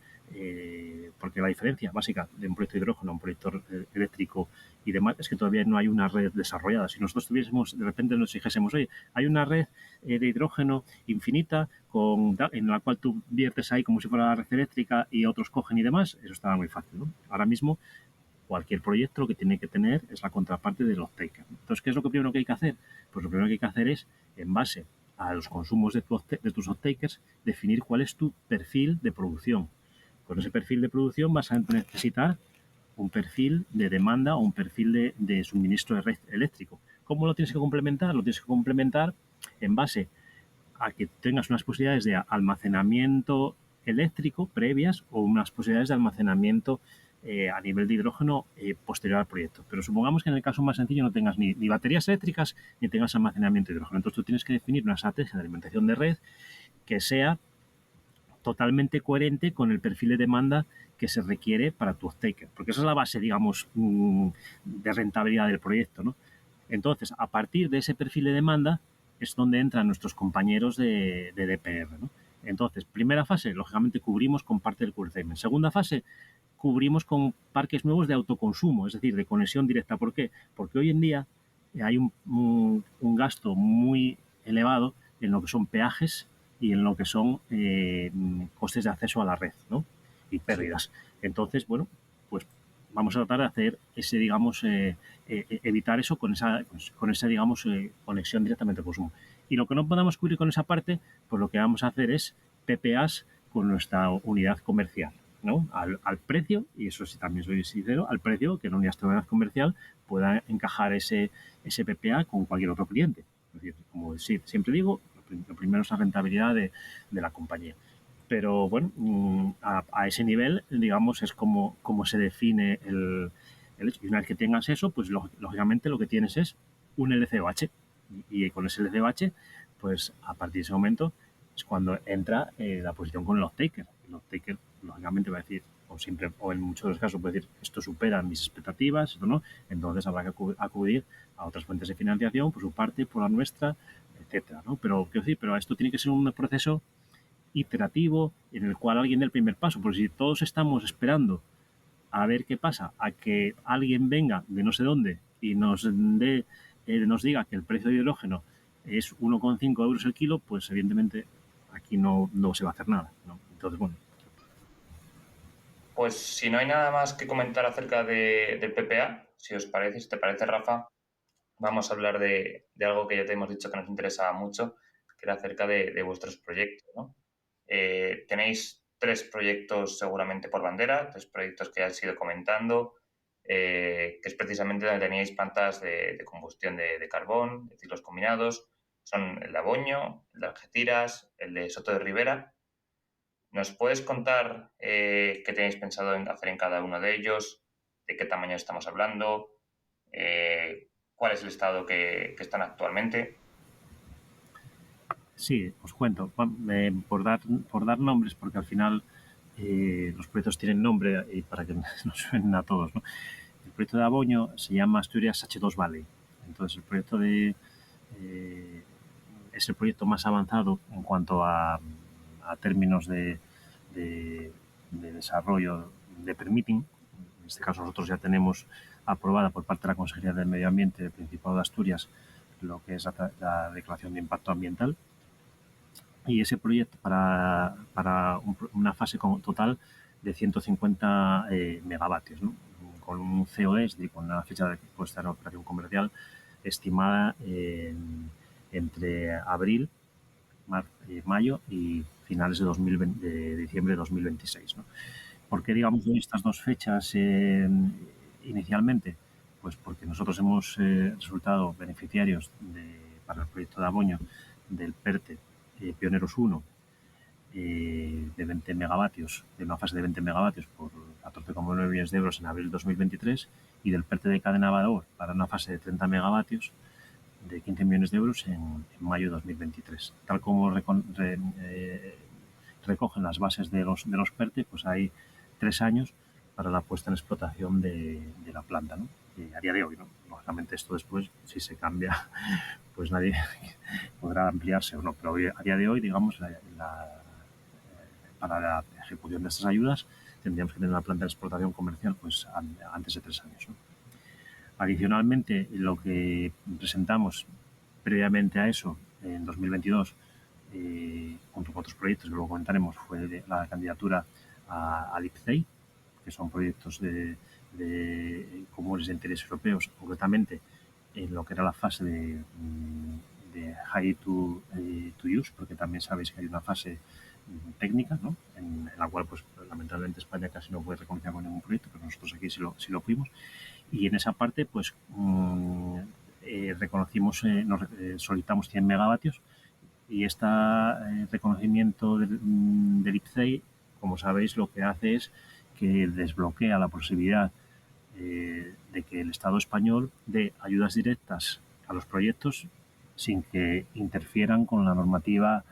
porque la diferencia básica de un proyecto de hidrógeno a un proyecto eléctrico y demás es que todavía no hay una red desarrollada. Si nosotros tuviésemos, de repente nos dijésemos, oye, hay una red de hidrógeno infinita en la cual tú viertes ahí como si fuera la red eléctrica y otros cogen y demás, eso estaba muy fácil, ¿no? Ahora mismo cualquier proyecto lo que tiene que tener es la contraparte de los takers. Entonces, ¿qué es lo primero que hay que hacer? Pues lo primero que hay que hacer es, en base a los consumos de tus off-takers, definir cuál es tu perfil de producción. Con ese perfil de producción vas a necesitar un perfil de demanda o un perfil de suministro eléctrico. ¿Cómo lo tienes que complementar? Lo tienes que complementar en base a que tengas unas posibilidades de almacenamiento eléctrico previas o unas posibilidades de almacenamiento a nivel de hidrógeno posterior al proyecto. Pero supongamos que en el caso más sencillo no tengas ni baterías eléctricas ni tengas almacenamiento de hidrógeno. Entonces tú tienes que definir una estrategia de alimentación de red que sea totalmente coherente con el perfil de demanda que se requiere para tu off-taker, porque esa es la base, digamos, de rentabilidad del proyecto, ¿no? Entonces, a partir de ese perfil de demanda es donde entran nuestros compañeros de DPR, ¿no? Entonces, primera fase, lógicamente cubrimos con parte del curtailment. Segunda fase, cubrimos con parques nuevos de autoconsumo, es decir, de conexión directa. ¿Por qué? Porque hoy en día hay un gasto muy elevado en lo que son peajes y en lo que son costes de acceso a la red, ¿no? Y pérdidas. Entonces, bueno, pues vamos a tratar de hacer ese, digamos, evitar eso con esa digamos, conexión directamente al consumo. Y lo que no podamos cubrir con esa parte, pues lo que vamos a hacer es PPAs con nuestra unidad comercial, ¿no? Al precio, y eso sí también soy sincero, al precio que la unidad comercial pueda encajar ese PPA con cualquier otro cliente. Es decir, como siempre digo, lo primero es la rentabilidad de la compañía. Pero bueno, a ese nivel, digamos, es como se define el hecho. Y una vez que tengas eso, pues lógicamente lo que tienes es un LCOH. Y con ese LCOH, pues a partir de ese momento es cuando entra la posición con el off-taker. El off-taker, lógicamente, va a decir, o en muchos de los casos puede decir, esto supera mis expectativas, esto no, entonces habrá que acudir a otras fuentes de financiación, por su parte, por la nuestra, etcétera, ¿no? Pero quiero decir, pero esto tiene que ser un proceso iterativo en el cual alguien dé el primer paso, porque si todos estamos esperando a ver qué pasa, a que alguien venga de no sé dónde y nos diga que el precio de hidrógeno es 1,5 euros el kilo, pues evidentemente aquí no se va a hacer nada, ¿no? Entonces, bueno. Pues si no hay nada más que comentar acerca del PPA, si os parece, si te parece, Rafa, vamos a hablar de algo que ya te hemos dicho que nos interesaba mucho, que era acerca de vuestros proyectos, ¿no? Tenéis 3 proyectos seguramente por bandera, 3 proyectos que ya has ido comentando, que es precisamente donde teníais plantas de combustión de carbón, de ciclos combinados. Son el de Aboño, el de Algeciras, el de Soto de Ribera. ¿Nos puedes contar qué tenéis pensado en hacer en cada uno de ellos? ¿De qué tamaño estamos hablando? ¿Cuál es el estado que están actualmente? Sí, os cuento, por dar nombres, porque al final los proyectos tienen nombre y para que nos suenen a todos, ¿no? El proyecto de Aboño se llama Asturias H2 Valley. Entonces, el proyecto es el proyecto más avanzado en cuanto a términos de, de desarrollo de permitting. En este caso, nosotros ya tenemos aprobada por parte de la Consejería del Medio Ambiente del Principado de Asturias lo que es la declaración de impacto ambiental. Y ese proyecto para una fase total de 150 megavatios, ¿no? Con un COD, es decir, con una fecha de puesta en operación comercial estimada entre abril, mayo y finales de diciembre de 2026. ¿No? ¿Por qué, digamos, estas dos fechas inicialmente? Pues porque nosotros hemos resultado beneficiarios para el proyecto de Aboño del PERTE Pioneros 1 de 20 megavatios, de una fase de 20 megavatios por 14,9 millones de euros en abril de 2023 y del PERTE de Cadena Valor para una fase de 30 megavatios de 15 millones de euros en mayo de 2023. Tal como recogen las bases de los PERTE, pues hay 3 años para la puesta en explotación de la planta, ¿no? A día de hoy, ¿no? Lógicamente esto después, si se cambia, pues nadie podrá ampliarse o no, pero a día de hoy, digamos, para la ejecución de estas ayudas tendríamos que tener una planta de explotación comercial pues antes de 3 años, ¿no? Adicionalmente, lo que presentamos previamente a eso, en 2022, junto con otros proyectos que luego comentaremos, fue la candidatura al IPCEI, que son proyectos de comunes de interés europeos, concretamente en lo que era la fase de high to use, porque también sabéis que hay una fase técnica, ¿no? en la cual, pues, lamentablemente España casi no fue reconocida con ningún proyecto, pero nosotros aquí sí lo fuimos. Y en esa parte, pues, reconocimos, solicitamos 100 megavatios y este reconocimiento del IPCEI, como sabéis, lo que hace es que desbloquea la posibilidad de que el Estado español dé ayudas directas a los proyectos sin que interfieran con la normativa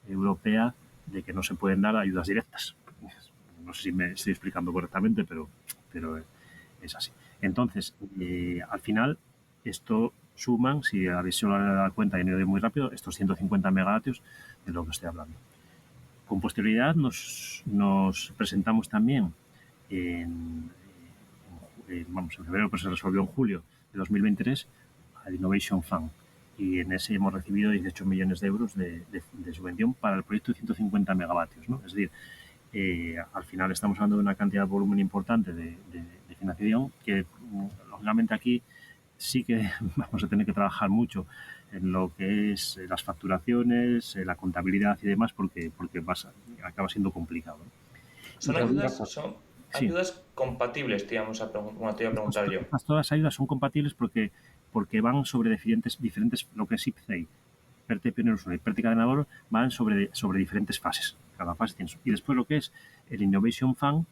europea de que no se pueden dar ayudas directas. No sé si me estoy explicando correctamente, pero es así. Entonces, al final, esto suman, si habéis hecho la cuenta y han ido muy rápido, estos 150 megavatios de lo que estoy hablando. Con posterioridad nos presentamos también en febrero, pues se resolvió en julio de 2023 al Innovation Fund. Y en ese hemos recibido 18 millones de euros de subvención para el proyecto de 150 megavatios, ¿no? Es decir, al final estamos hablando de una cantidad de volumen importante de financiación que, lógicamente, aquí sí que vamos a tener que trabajar mucho en lo que es las facturaciones, la contabilidad y demás, porque acaba siendo complicado. Son Sí. ayudas compatibles, te iba a preguntar yo. Todas las ayudas son compatibles porque van sobre diferentes lo que es IPCEI, PERTE Pioneros 1 y PERTE Cadena Valor, van sobre diferentes fases. Cada fase tiene y después lo que es el Innovation Fund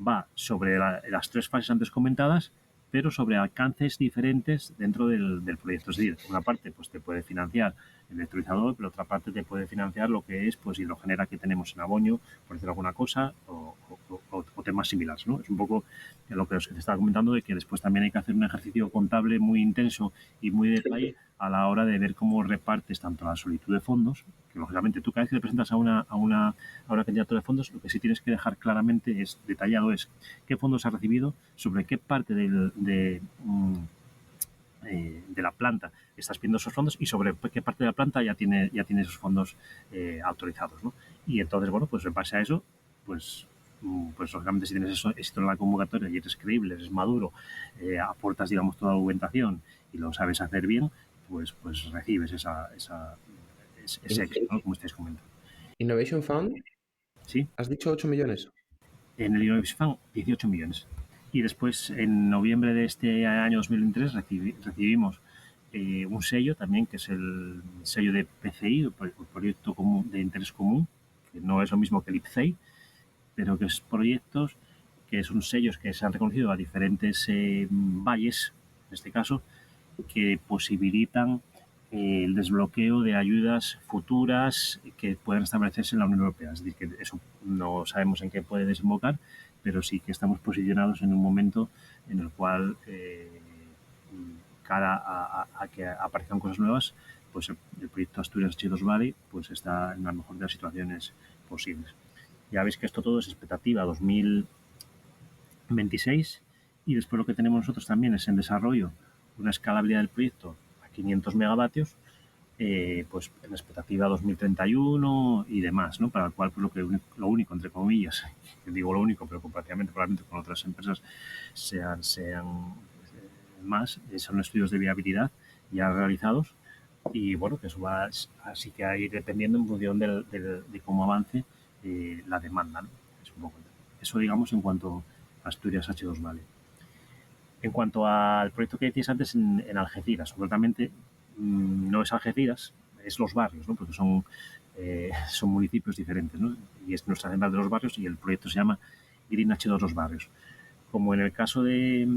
va sobre las 3 fases antes comentadas, pero sobre alcances diferentes dentro del proyecto. Es decir, una parte pues te puede financiar el electrolizador, pero otra parte te puede financiar lo que es pues hidrogenera que tenemos en Aboño, por decir alguna cosa, o temas similares, ¿no? Es un poco lo que os estaba comentando, de que después también hay que hacer un ejercicio contable muy intenso y muy de detalle a la hora de ver cómo repartes tanto la solicitud de fondos, que lógicamente tú cada vez que te presentas a una candidatura de fondos, lo que sí tienes que dejar claramente detallado es qué fondos has recibido, sobre qué parte de la planta estás pidiendo esos fondos y sobre qué parte de la planta ya tiene esos fondos autorizados, ¿no? Y entonces, bueno, pues en base a eso, pues lógicamente si tienes éxito en la convocatoria y eres creíble, eres maduro, aportas, digamos, toda la documentación y lo sabes hacer bien, pues recibes ese éxito, ¿no? Como estáis comentando. Innovation Fund, ¿Sí? ¿has dicho 8 millones? En el Innovation Fund, 18 millones. Y después, en noviembre de este año 2023, recibimos un sello también, que es el sello de PCI, el Proyecto Común de Interés Común, que no es lo mismo que el IPCEI, pero que son sellos que se han reconocido a diferentes valles en este caso, que posibilitan el desbloqueo de ayudas futuras que puedan establecerse en la Unión Europea. Es decir, que eso no sabemos en qué puede desembocar, pero sí que estamos posicionados en un momento en el cual, cara a que aparezcan cosas nuevas, pues el proyecto Asturias Chidos Valley pues está en la mejor de las situaciones posibles. Ya veis que esto todo es expectativa 2026 y después lo que tenemos nosotros también es en desarrollo una escalabilidad del proyecto a 500 megavatios, pues en expectativa 2031 y demás, ¿no? Para el cual pues, lo único, entre comillas, digo lo único, pero comparativamente probablemente con otras empresas sean más, son estudios de viabilidad ya realizados y bueno, que eso va así que a ir dependiendo en función de cómo avance la demanda, ¿no? Es un poco eso, digamos, en cuanto a Asturias H2 Valley. En cuanto al proyecto que decías antes en Algeciras, concretamente no es Algeciras, es los barrios, ¿no? Porque son municipios diferentes, ¿no? Y es nuestra central de los barrios y el proyecto se llama Green H2 Los Barrios. Como en el caso de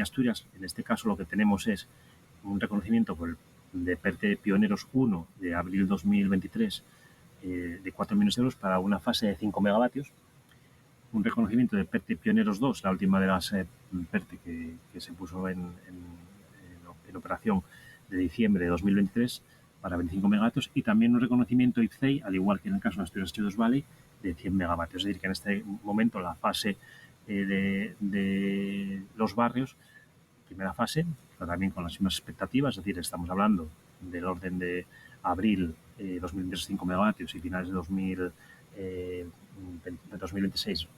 Asturias, en este caso lo que tenemos es un reconocimiento de PERTE Pioneros 1 de abril 2023 de 4 millones de euros para una fase de 5 megavatios, un reconocimiento de PERTE Pioneros 2, la última de las PERTE que se puso en operación de diciembre de 2023 para 25 megavatios y también un reconocimiento IPCEI, al igual que en el caso de Asturias H2 Valley, de 100 megavatios. Es decir, que en este momento la fase de los barrios, primera fase, pero también con las mismas expectativas, es decir, estamos hablando del orden de abril 2023 5 megavatios y finales de 2026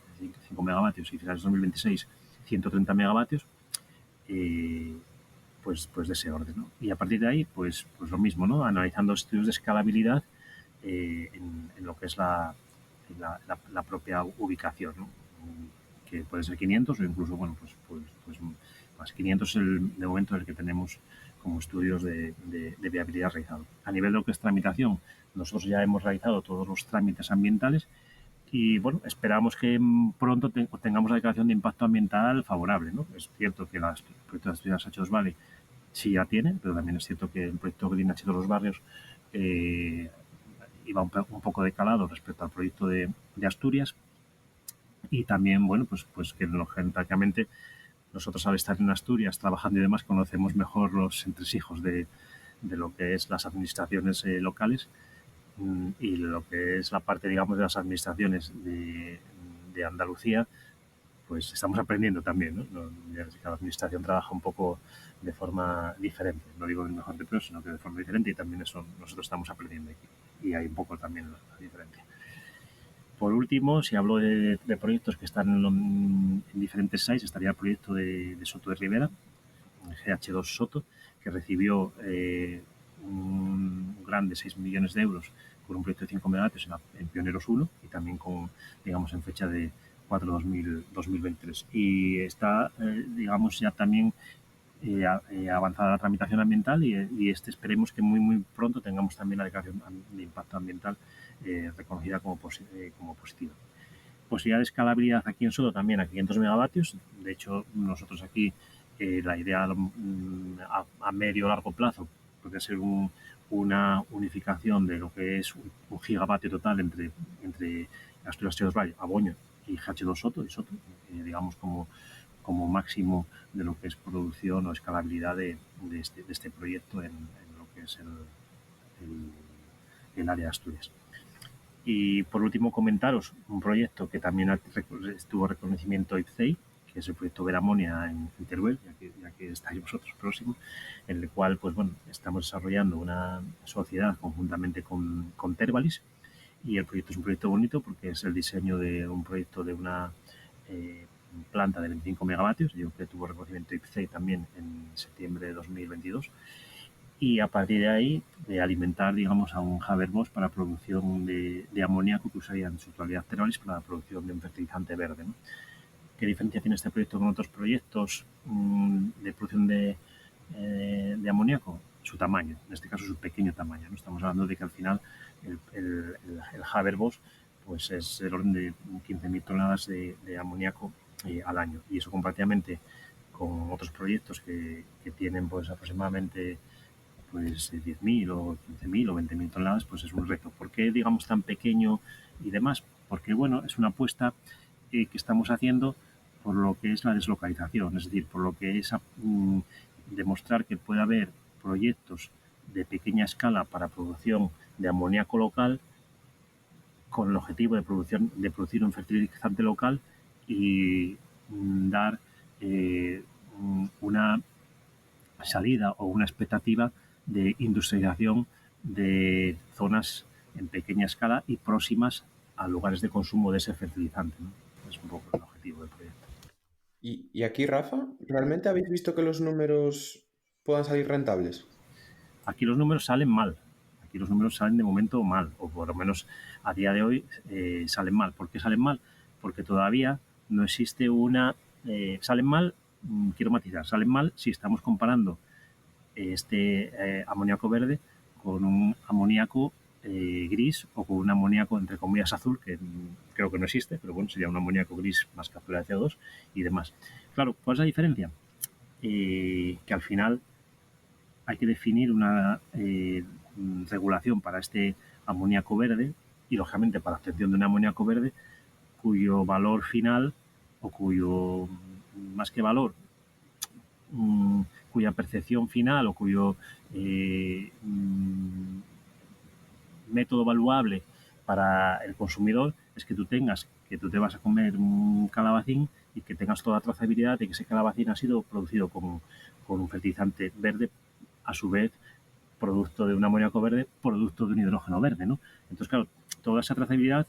5 megavatios y finales de 2026 130 megavatios, pues de ese orden, ¿no? Y a partir de ahí, pues lo mismo, ¿no? Analizando estudios de escalabilidad en lo que es la propia ubicación, ¿no? Que puede ser 500 o incluso, bueno, pues más 500 es de momento el que tenemos como estudios de viabilidad realizado. A nivel de lo que es tramitación, nosotros ya hemos realizado todos los trámites ambientales y, bueno, esperamos que pronto tengamos la declaración de impacto ambiental favorable, ¿no? Es cierto que el proyecto de Asturias H2 Valley sí ya tiene, pero también es cierto que el proyecto Green H2 Los Barrios iba un poco de calado respecto al proyecto de Asturias y también, bueno, pues que lógicamente nosotros al estar en Asturias trabajando y demás conocemos mejor los entresijos de lo que es las administraciones locales y lo que es la parte, digamos, de las administraciones de Andalucía, pues estamos aprendiendo también, ¿no? Cada administración trabaja un poco de forma diferente, no digo de mejor de peor, sino que de forma diferente y también eso nosotros estamos aprendiendo aquí y hay un poco también la diferencia. Por último, si hablo de proyectos que están en diferentes sites, estaría el proyecto de Soto de Ribera, GH2 Soto, que recibió un grande 6 millones de euros por un proyecto de 5 megavatios en Pioneros 1 y también con, digamos, en fecha de 4/2023. Y está, digamos, ya también avanzada la tramitación ambiental y esperemos que muy pronto tengamos también la declaración de impacto ambiental reconocida como positiva. Posibilidad de escalabilidad aquí en Soto también a 500 megavatios. De hecho, nosotros aquí la idea a medio o largo plazo puede ser una unificación de lo que es un gigavatio total entre Asturias H2 Valley, Aboño y H2 Soto, digamos como máximo de lo que es producción o escalabilidad de este proyecto en lo que es el área de Asturias. Y por último comentaros un proyecto que también tuvo reconocimiento IPCEI, que es el proyecto Veramonia en Teruel, ya que estáis vosotros próximos, en el cual pues bueno, estamos desarrollando una sociedad conjuntamente con Tervalis y el proyecto es un proyecto bonito porque es el diseño de un proyecto de una planta de 25 megavatios, yo que tuvo reconocimiento IPCEI también en septiembre de 2022 y a partir de ahí alimentar, digamos, a un Haber-Bosch para producción de amoníaco que usaría en su totalidad Tervalis para la producción de un fertilizante verde, ¿no? ¿Qué diferencia tiene este proyecto con otros proyectos de producción de amoníaco? Su tamaño, en este caso su pequeño tamaño, ¿no? Estamos hablando de que al final el Haber-Bosch pues es el orden de 15.000 toneladas de amoníaco al año y eso comparativamente con otros proyectos que tienen pues aproximadamente pues 10.000 o 15.000 o 20.000 toneladas, pues es un reto. ¿Por qué, digamos, tan pequeño y demás? Porque, bueno, es una apuesta que estamos haciendo por lo que es la deslocalización, es decir, por lo que es demostrar que puede haber proyectos de pequeña escala para producción de amoníaco local con el objetivo de producir un fertilizante local y dar una salida o una expectativa de industrialización de zonas en pequeña escala y próximas a lugares de consumo de ese fertilizante, ¿no? Es un poco el objetivo del proyecto. Y aquí, Rafa, ¿realmente habéis visto que los números puedan salir rentables? Aquí los números salen mal. Aquí los números salen de momento mal, o por lo menos a día de hoy salen mal. ¿Por qué salen mal? Porque todavía no existe una... salen mal, quiero matizar, salen mal si estamos comparando este amoníaco verde con un amoníaco gris o con un amoníaco entre comillas azul, que creo que no existe, pero bueno, sería un amoníaco gris más captura de CO2 y demás. Claro, ¿cuál es la diferencia? Que al final hay que definir una regulación para este amoníaco verde y, lógicamente, para la obtención de un amoníaco verde cuyo valor final o cuyo, más que valor, cuya percepción final o cuyo método valuable para el consumidor es que tú te vas a comer un calabacín y que tengas toda la trazabilidad de que ese calabacín ha sido producido con un fertilizante verde, a su vez producto de un amoníaco verde, producto de un hidrógeno verde, ¿no? Entonces, claro, toda esa trazabilidad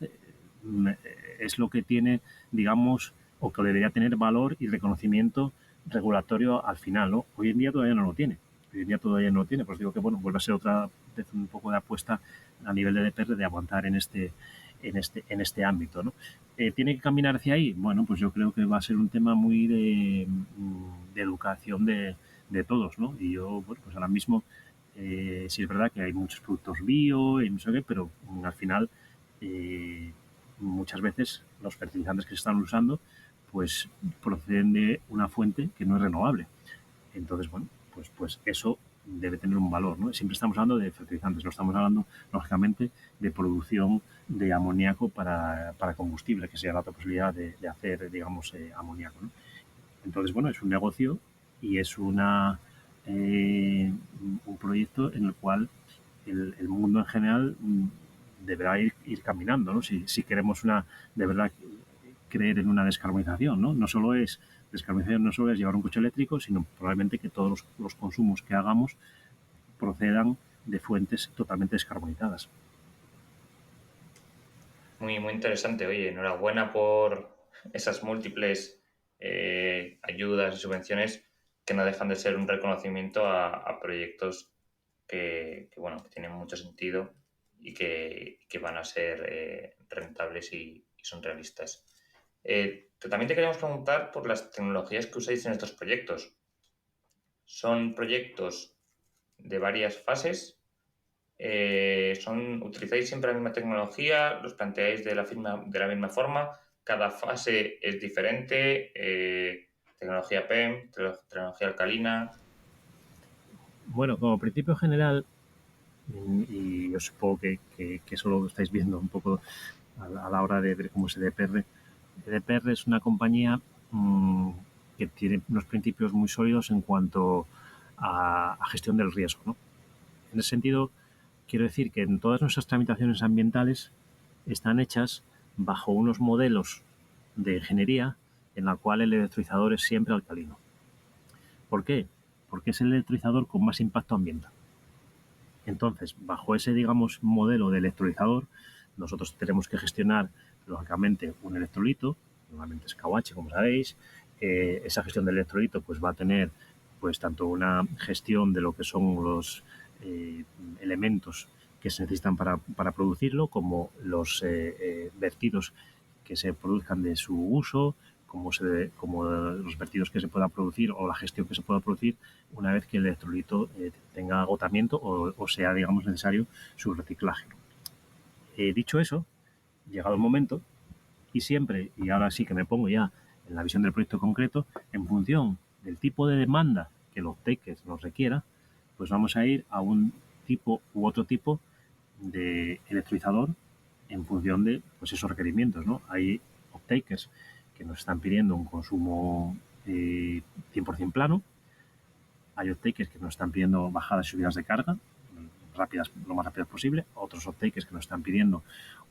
es lo que tiene, digamos, o que debería tener valor y reconocimiento regulatorio al final, ¿no? Hoy en día todavía no lo tiene. Hoy en día todavía no lo tiene, pues digo que, bueno, vuelve a ser otra vez un poco de apuesta a nivel de DPR de aguantar en este ámbito, ¿no? ¿Tiene que caminar hacia ahí? Bueno, pues yo creo que va a ser un tema muy de educación de todos, ¿no? Y yo, bueno, pues ahora mismo sí es verdad que hay muchos productos bio y no sé qué, pero al final muchas veces los fertilizantes que se están usando pues proceden de una fuente que no es renovable. Entonces, bueno, pues eso debe tener un valor, ¿no? Siempre estamos hablando de fertilizantes, no estamos hablando, lógicamente, de producción de amoníaco para combustible, que sea la otra posibilidad de hacer, digamos, amoníaco, ¿no? Entonces, bueno, es un negocio y es un proyecto en el cual el mundo en general deberá ir caminando, ¿no? Si queremos de verdad creer en una descarbonización, ¿no? Descarbonización no solo es llevar un coche eléctrico, sino probablemente que todos los consumos que hagamos procedan de fuentes totalmente descarbonizadas. Muy, muy interesante. Oye, enhorabuena por esas múltiples ayudas y subvenciones que no dejan de ser un reconocimiento a proyectos bueno, que tienen mucho sentido y que van a ser rentables y son realistas. También te queríamos preguntar por las tecnologías que usáis en estos proyectos. ¿Son proyectos de varias fases? ¿Utilizáis siempre la misma tecnología? ¿Los planteáis de la misma forma? ¿Cada fase es diferente? ¿Tecnología PEM? ¿Tecnología alcalina? Bueno, como principio general, y yo supongo que eso lo estáis viendo un poco a la hora de ver cómo es EDPR. EDPR es una compañía que tiene unos principios muy sólidos en cuanto a gestión del riesgo, ¿no? En ese sentido, quiero decir que en todas nuestras tramitaciones ambientales están hechas bajo unos modelos de ingeniería en la cual el electrolizador es siempre alcalino. ¿Por qué? Porque es el electrolizador con más impacto ambiental. Entonces, bajo ese, digamos, modelo de electrolizador, nosotros tenemos que gestionar, lógicamente, un electrolito, normalmente es KOH, como sabéis. Esa gestión del electrolito pues, va a tener pues, tanto una gestión de lo que son los elementos que se necesitan para producirlo, como los vertidos que se produzcan de su uso, como los vertidos que se puedan producir o la gestión que se pueda producir una vez que el electrolito tenga agotamiento o sea, digamos, necesario su reciclaje. Dicho eso, llegado el momento, y siempre, y ahora sí que me pongo ya en la visión del proyecto concreto, en función del tipo de demanda que el off-taker nos requiera, pues vamos a ir a un tipo u otro tipo de electrolizador en función de pues, esos requerimientos, ¿no? Hay off-takers que nos están pidiendo un consumo 100% plano, hay off-takers que nos están pidiendo bajadas y subidas de carga, rápidas, lo más rápidas posible, otros off-takers que nos están pidiendo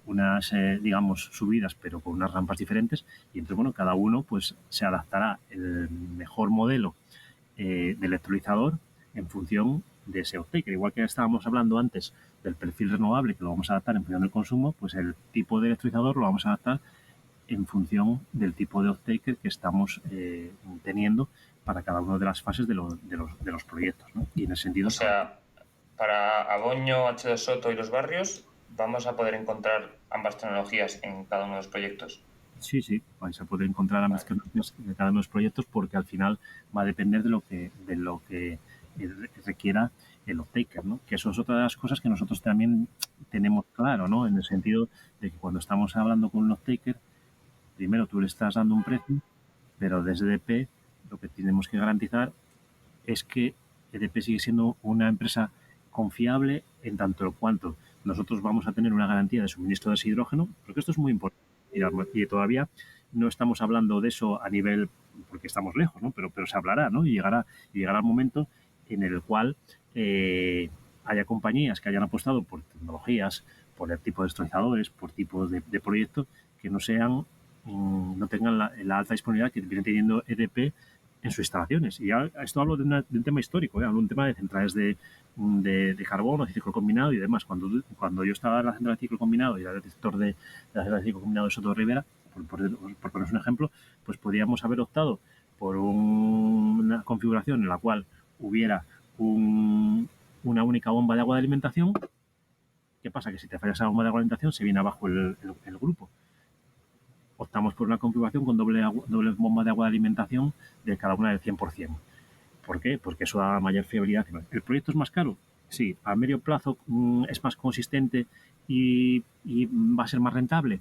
unas, digamos, subidas, pero con unas rampas diferentes, y entonces, bueno, cada uno pues se adaptará el mejor modelo de electrolizador en función de ese off-taker. Igual que estábamos hablando antes del perfil renovable, que lo vamos a adaptar en función del consumo, pues el tipo de electrolizador lo vamos a adaptar en función del tipo de off-taker que estamos teniendo para cada una de las fases de los proyectos, ¿no? Y en ese sentido... O sea, para Aboño, H2 Soto y Los Barrios vamos a poder encontrar ambas tecnologías en cada uno de los proyectos. Sí, sí, vais a poder encontrar ambas tecnologías en cada uno de los proyectos porque al final va a depender de lo que requiera el off-taker, ¿no? Que eso es otra de las cosas que nosotros también tenemos claro, ¿no? En el sentido de que cuando estamos hablando con un off-taker, primero tú le estás dando un precio, pero desde EDP lo que tenemos que garantizar es que EDP sigue siendo una empresa confiable en tanto en cuanto nosotros vamos a tener una garantía de suministro de ese hidrógeno, porque esto es muy importante. Y todavía no estamos hablando de eso a nivel, porque estamos lejos, ¿no? Pero se hablará, ¿no? Y llegará el momento en el cual haya compañías que hayan apostado por tecnologías, por el tipo de electrolizadores, por tipos de proyectos que no sean, no tengan la alta disponibilidad que viene teniendo EDP en sus instalaciones. Y ya, esto hablo de un tema histórico, hablo de un tema de centrales de carbono, de ciclo combinado y demás. Cuando yo estaba en la central de ciclo combinado y era el director de la central de ciclo combinado de Soto de Rivera, por poneros un ejemplo, pues podríamos haber optado por una configuración en la cual hubiera una única bomba de agua de alimentación. ¿Qué pasa? Que si te falla esa bomba de agua de alimentación se viene abajo el grupo. Optamos por una configuración con doble bomba de agua de alimentación de cada una del 100%. ¿Por qué? Porque eso da mayor fiabilidad. ¿El proyecto es más caro? Sí. ¿A medio plazo es más consistente y va a ser más rentable?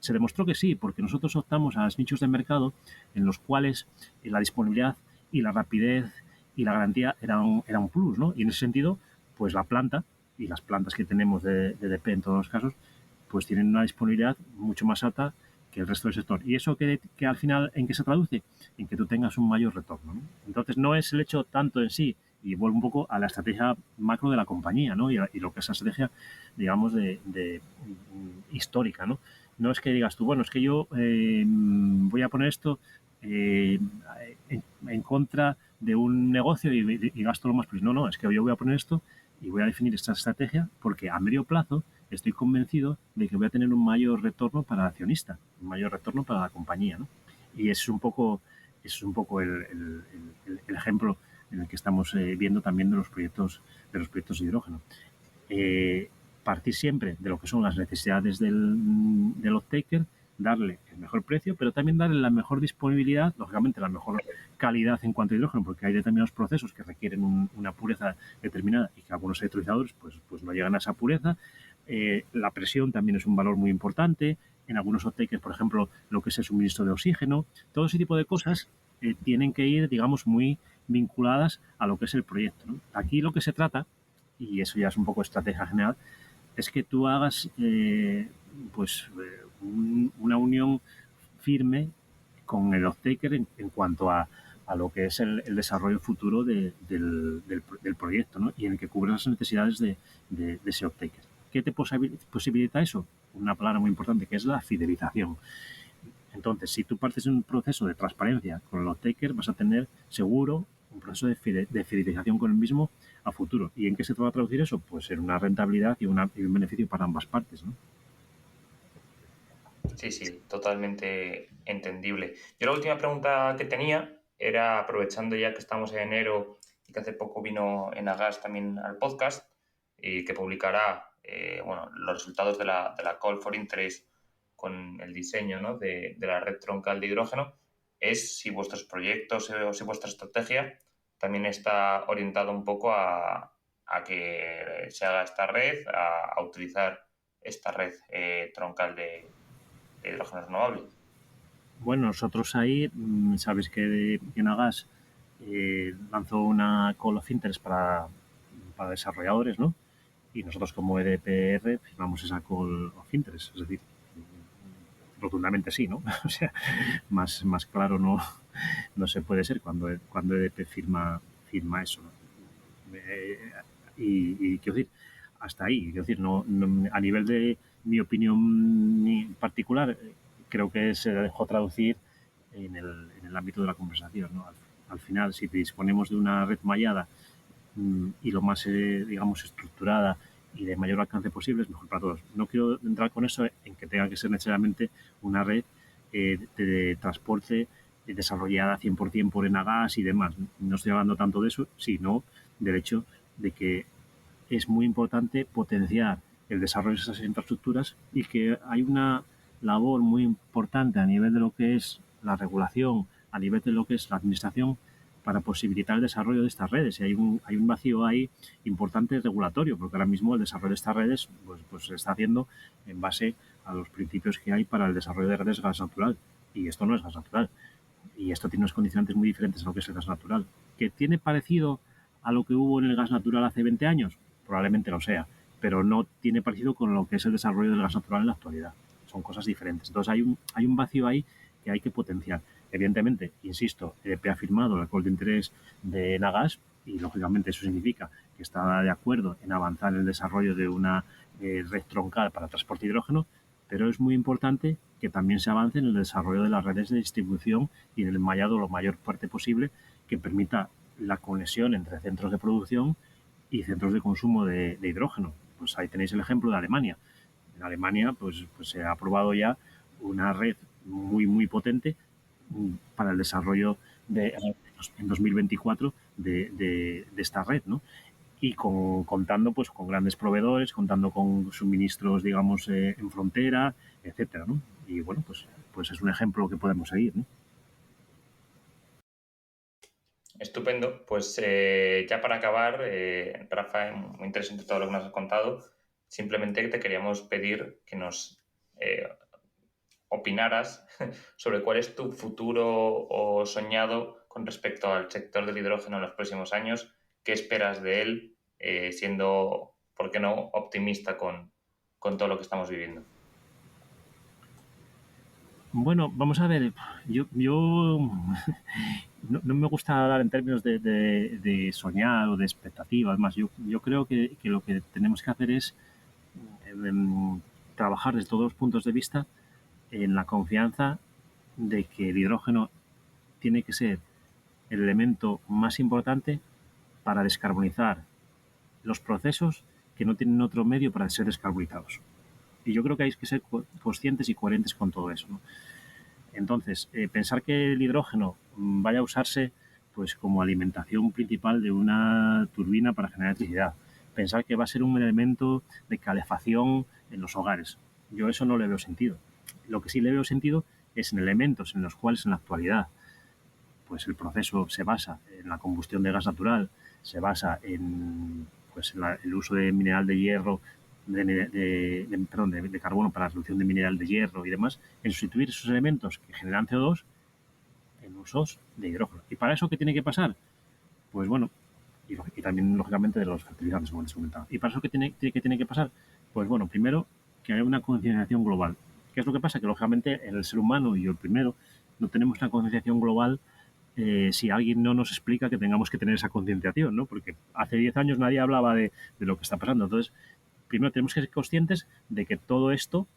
Se demostró que sí, porque nosotros optamos a los nichos de mercado en los cuales la disponibilidad y la rapidez y la garantía era un plus, ¿no? Y en ese sentido, pues la planta y las plantas que tenemos de DP en todos los casos, pues tienen una disponibilidad mucho más alta que el resto del sector. ¿Y eso que al final en qué se traduce? En que tú tengas un mayor retorno, ¿no? Entonces no es el hecho tanto en sí, y vuelvo un poco a la estrategia macro de la compañía, ¿no? Y lo que es la estrategia, digamos, histórica, ¿no? No es que digas tú, bueno, es que yo voy a poner esto en contra de un negocio y gasto lo más posible. No, es que yo voy a poner esto y voy a definir esta estrategia porque a medio plazo estoy convencido de que voy a tener un mayor retorno para el accionista, un mayor retorno para la compañía, ¿no? Y es un poco el ejemplo en el que estamos viendo también de los proyectos de hidrógeno. Partir siempre de lo que son las necesidades del off-taker, darle el mejor precio, pero también darle la mejor disponibilidad, lógicamente la mejor calidad en cuanto a hidrógeno, porque hay determinados procesos que requieren una pureza determinada y que algunos electrolizadores pues no llegan a esa pureza. La presión también es un valor muy importante. En algunos off-takers, por ejemplo, lo que es el suministro de oxígeno. Todo ese tipo de cosas tienen que ir, digamos, muy vinculadas a lo que es el proyecto, ¿no? Aquí lo que se trata, y eso ya es un poco estrategia general, es que tú hagas una unión firme con el off-taker en cuanto a lo que es el desarrollo futuro del proyecto, ¿no? Y en el que cubres las necesidades de ese off-taker. ¿Qué te posibilita eso? Una palabra muy importante que es la fidelización. Entonces, si tú partes de un proceso de transparencia con el off-taker, vas a tener seguro un proceso de fidelización con el mismo a futuro. ¿Y en qué se te va a traducir eso? Pues en una rentabilidad y un beneficio para ambas partes, ¿no? Sí, totalmente entendible. Yo la última pregunta que tenía era, aprovechando ya que estamos en enero y que hace poco vino Enagas también al podcast y que publicará los resultados de la Call for Interest con el diseño, ¿no?, de la red troncal de hidrógeno, es si vuestros proyectos o si vuestra estrategia también está orientado un poco a que se haga esta red, a utilizar esta red troncal de hidrógeno renovable. Bueno, nosotros ahí, sabes que en Agas lanzó una Call of Interest para desarrolladores, ¿no? Y nosotros como EDPR firmamos esa Call of Interest, es decir, rotundamente sí, ¿no? O sea, más claro no se puede ser cuando EDP firma eso, ¿no? Y quiero decir, hasta ahí, quiero decir, a nivel de mi opinión particular, creo que se dejó traducir en el ámbito de la conversación, ¿no? Al final, si disponemos de una red mallada y lo más, digamos, estructurada y de mayor alcance posible, es mejor para todos. No quiero entrar con eso en que tenga que ser necesariamente una red de transporte desarrollada 100% por Enagas y demás. No estoy hablando tanto de eso, sino del hecho de que es muy importante potenciar el desarrollo de esas infraestructuras y que hay una labor muy importante a nivel de lo que es la regulación, a nivel de lo que es la administración, para posibilitar el desarrollo de estas redes. Y hay un vacío ahí importante regulatorio, porque ahora mismo el desarrollo de estas redes pues se está haciendo en base a los principios que hay para el desarrollo de redes de gas natural. Y esto no es gas natural. Y esto tiene unos condicionantes muy diferentes a lo que es el gas natural. ¿Que tiene parecido a lo que hubo en el gas natural hace 20 años? Probablemente lo sea, pero no tiene parecido con lo que es el desarrollo del gas natural en la actualidad. Son cosas diferentes. Entonces hay un vacío ahí que hay que potenciar. Evidentemente, insisto, EDP ha firmado el acuerdo de interés de Nagas y, lógicamente, eso significa que está de acuerdo en avanzar en el desarrollo de una red troncal para transporte de hidrógeno, pero es muy importante que también se avance en el desarrollo de las redes de distribución y en el mallado lo mayor parte posible que permita la conexión entre centros de producción y centros de consumo de hidrógeno. Pues ahí tenéis el ejemplo de Alemania. En Alemania pues se ha aprobado ya una red muy potente para el desarrollo en 2024 de esta red, ¿no? Y contando pues con grandes proveedores, contando con suministros, digamos, en frontera, etcétera, ¿no? Y bueno, pues es un ejemplo que podemos seguir, ¿no? Estupendo. Pues ya para acabar, Rafa, muy interesante todo lo que nos has contado. Simplemente te queríamos pedir que nos opinaras sobre cuál es tu futuro o soñado con respecto al sector del hidrógeno en los próximos años, qué esperas de él, siendo, ¿por qué no?, optimista con todo lo que estamos viviendo. Bueno, vamos a ver, yo no me gusta hablar en términos de soñar o de expectativas, más yo creo que lo que tenemos que hacer es trabajar desde todos los puntos de vista en la confianza de que el hidrógeno tiene que ser el elemento más importante para descarbonizar los procesos que no tienen otro medio para ser descarbonizados. Y yo creo que hay que ser conscientes y coherentes con todo eso, ¿no? Entonces, pensar que el hidrógeno vaya a usarse pues como alimentación principal de una turbina para generar electricidad, pensar que va a ser un elemento de calefacción en los hogares, yo eso no le veo sentido. Lo que sí le veo sentido es en elementos en los cuales en la actualidad pues el proceso se basa en la combustión de gas natural, se basa en pues el uso de mineral de hierro, de carbono para la reducción de mineral de hierro y demás, en sustituir esos elementos que generan CO2 en usos de hidrógeno. ¿Y para eso qué tiene que pasar? Pues bueno, y también lógicamente de los fertilizantes, como les comentaba. ¿Y para eso qué tiene que pasar? Pues bueno, primero que haya una concienciación global. ¿Qué es lo que pasa? Que lógicamente el ser humano y yo el primero no tenemos una concienciación global si alguien no nos explica que tengamos que tener esa concienciación, ¿no? Porque hace 10 años nadie hablaba de lo que está pasando. Entonces, primero tenemos que ser conscientes de que todo esto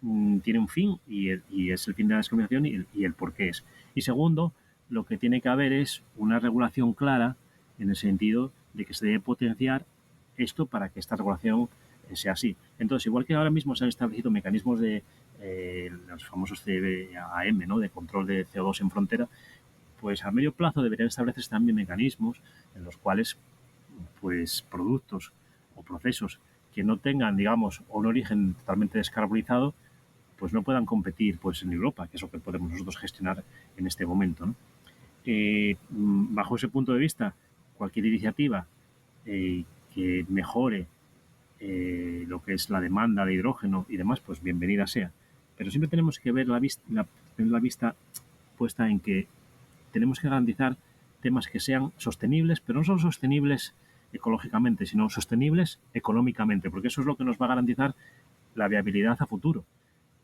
tiene un fin y es el fin de la discriminación y el por qué es. Y segundo, lo que tiene que haber es una regulación clara en el sentido de que se debe potenciar esto para que esta regulación sea así. Entonces, igual que ahora mismo se han establecido mecanismos de los famosos CBAM, ¿no?, de control de CO2 en frontera, pues a medio plazo deberían establecerse también mecanismos en los cuales pues productos o procesos que no tengan, digamos, un origen totalmente descarbonizado, pues no puedan competir pues en Europa, que es lo que podemos nosotros gestionar en este momento, ¿no? Bajo ese punto de vista, cualquier iniciativa que mejore lo que es la demanda de hidrógeno y demás, pues bienvenida sea. Pero siempre tenemos que ver la vista puesta en que tenemos que garantizar temas que sean sostenibles, pero no solo sostenibles ecológicamente, sino sostenibles económicamente, porque eso es lo que nos va a garantizar la viabilidad a futuro.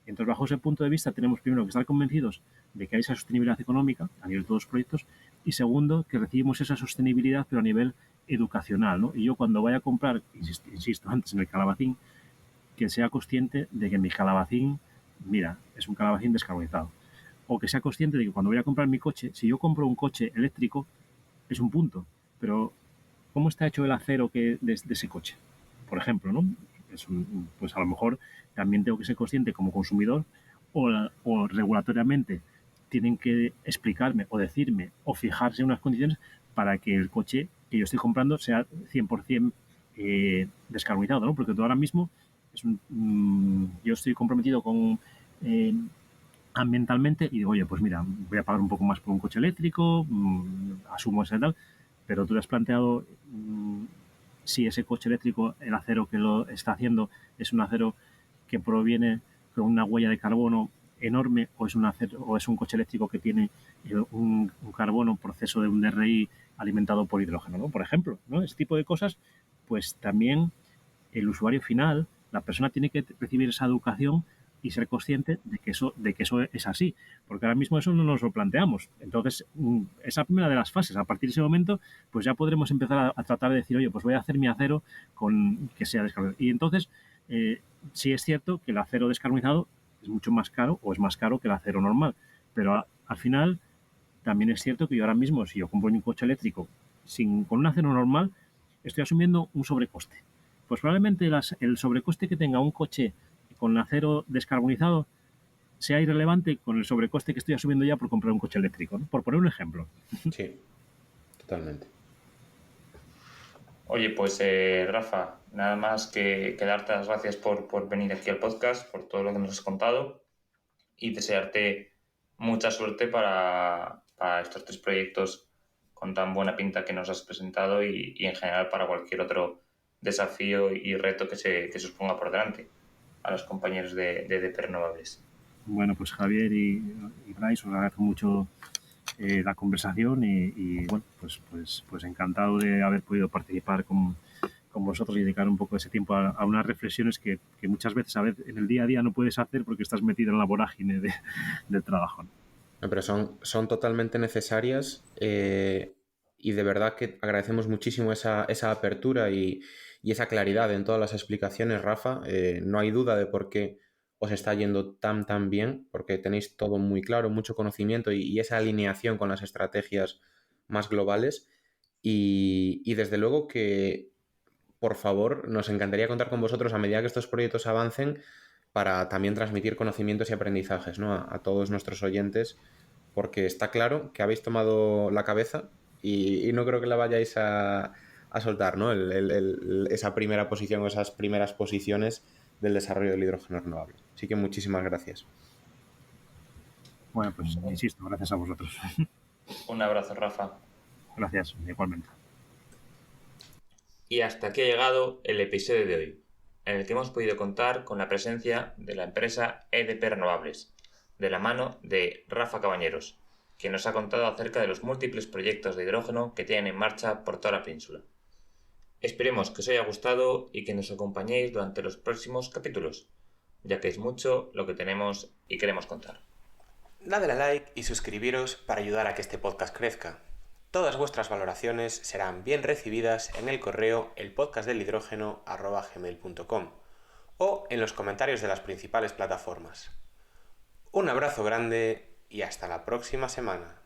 Entonces, bajo ese punto de vista, tenemos primero que estar convencidos de que hay esa sostenibilidad económica a nivel de todos los proyectos y segundo, que recibimos esa sostenibilidad pero a nivel educacional, ¿no? Y yo cuando vaya a comprar, insisto antes, en el calabacín, que sea consciente de que mi calabacín, mira, es un calabacín descarbonizado. O que sea consciente de que cuando voy a comprar mi coche, si yo compro un coche eléctrico, es un punto. Pero, ¿cómo está hecho el acero de ese coche? Por ejemplo, ¿no? Pues a lo mejor también tengo que ser consciente como consumidor o regulatoriamente tienen que explicarme o decirme o fijarse en unas condiciones para que el coche que yo estoy comprando sea 100% descarbonizado, ¿no? Porque tú ahora mismo yo estoy comprometido con ambientalmente y digo, oye, pues mira, voy a pagar un poco más por un coche eléctrico, asumo ese tal, pero tú te has planteado si ese coche eléctrico, el acero que lo está haciendo es un acero que proviene con una huella de carbono enorme o es un coche eléctrico que tiene un carbono proceso de un DRI alimentado por hidrógeno, ¿no? Por ejemplo, ¿no? Ese tipo de cosas, pues también el usuario final, la persona tiene que recibir esa educación y ser consciente de que eso es así, porque ahora mismo eso no nos lo planteamos. Entonces, esa primera de las fases, a partir de ese momento, pues ya podremos empezar a tratar de decir, oye, pues voy a hacer mi acero con que sea descarbonizado. Y entonces, sí es cierto que el acero descarbonizado es mucho más caro o es más caro que el acero normal, pero al final también es cierto que yo ahora mismo, si yo compro un coche eléctrico con un acero normal, estoy asumiendo un sobrecoste. Pues probablemente el sobrecoste que tenga un coche con acero descarbonizado sea irrelevante con el sobrecoste que estoy asumiendo ya por comprar un coche eléctrico, ¿no? Por poner un ejemplo. Sí, totalmente. Oye, pues Rafa, nada más que darte las gracias por venir aquí al podcast, por todo lo que nos has contado y desearte mucha suerte para estos 3 proyectos con tan buena pinta que nos has presentado y en general para cualquier otro desafío y reto que se os ponga por delante a los compañeros de EDP Renovables. Bueno, pues Javier y Bryce, os agradezco mucho la conversación y bueno, pues encantado de haber podido participar con vosotros y dedicar un poco de ese tiempo a unas reflexiones que muchas veces en el día a día no puedes hacer porque estás metido en la vorágine del trabajo, ¿no? No, pero son totalmente necesarias y de verdad que agradecemos muchísimo esa apertura y esa claridad en todas las explicaciones, Rafa. No hay duda de por qué os está yendo tan bien, porque tenéis todo muy claro, mucho conocimiento y esa alineación con las estrategias más globales. Y desde luego que, por favor, nos encantaría contar con vosotros a medida que estos proyectos avancen para también transmitir conocimientos y aprendizajes, ¿no? a todos nuestros oyentes, porque está claro que habéis tomado la cabeza y no creo que la vayáis a soltar, ¿no? Esa primera posición o esas primeras posiciones del desarrollo del hidrógeno renovable. Así que muchísimas gracias. Bueno, pues insisto, gracias a vosotros. Un abrazo, Rafa. Gracias, igualmente. Y hasta aquí ha llegado el episodio de hoy, en el que hemos podido contar con la presencia de la empresa EDP Renovables, de la mano de Rafa Cabañeros, quien nos ha contado acerca de los múltiples proyectos de hidrógeno que tienen en marcha por toda la península. Esperemos que os haya gustado y que nos acompañéis durante los próximos capítulos, ya que es mucho lo que tenemos y queremos contar. Dadle a like y suscribiros para ayudar a que este podcast crezca. Todas vuestras valoraciones serán bien recibidas en el correo elpodcastdelhidrógeno@gmail.com o en los comentarios de las principales plataformas. Un abrazo grande y hasta la próxima semana.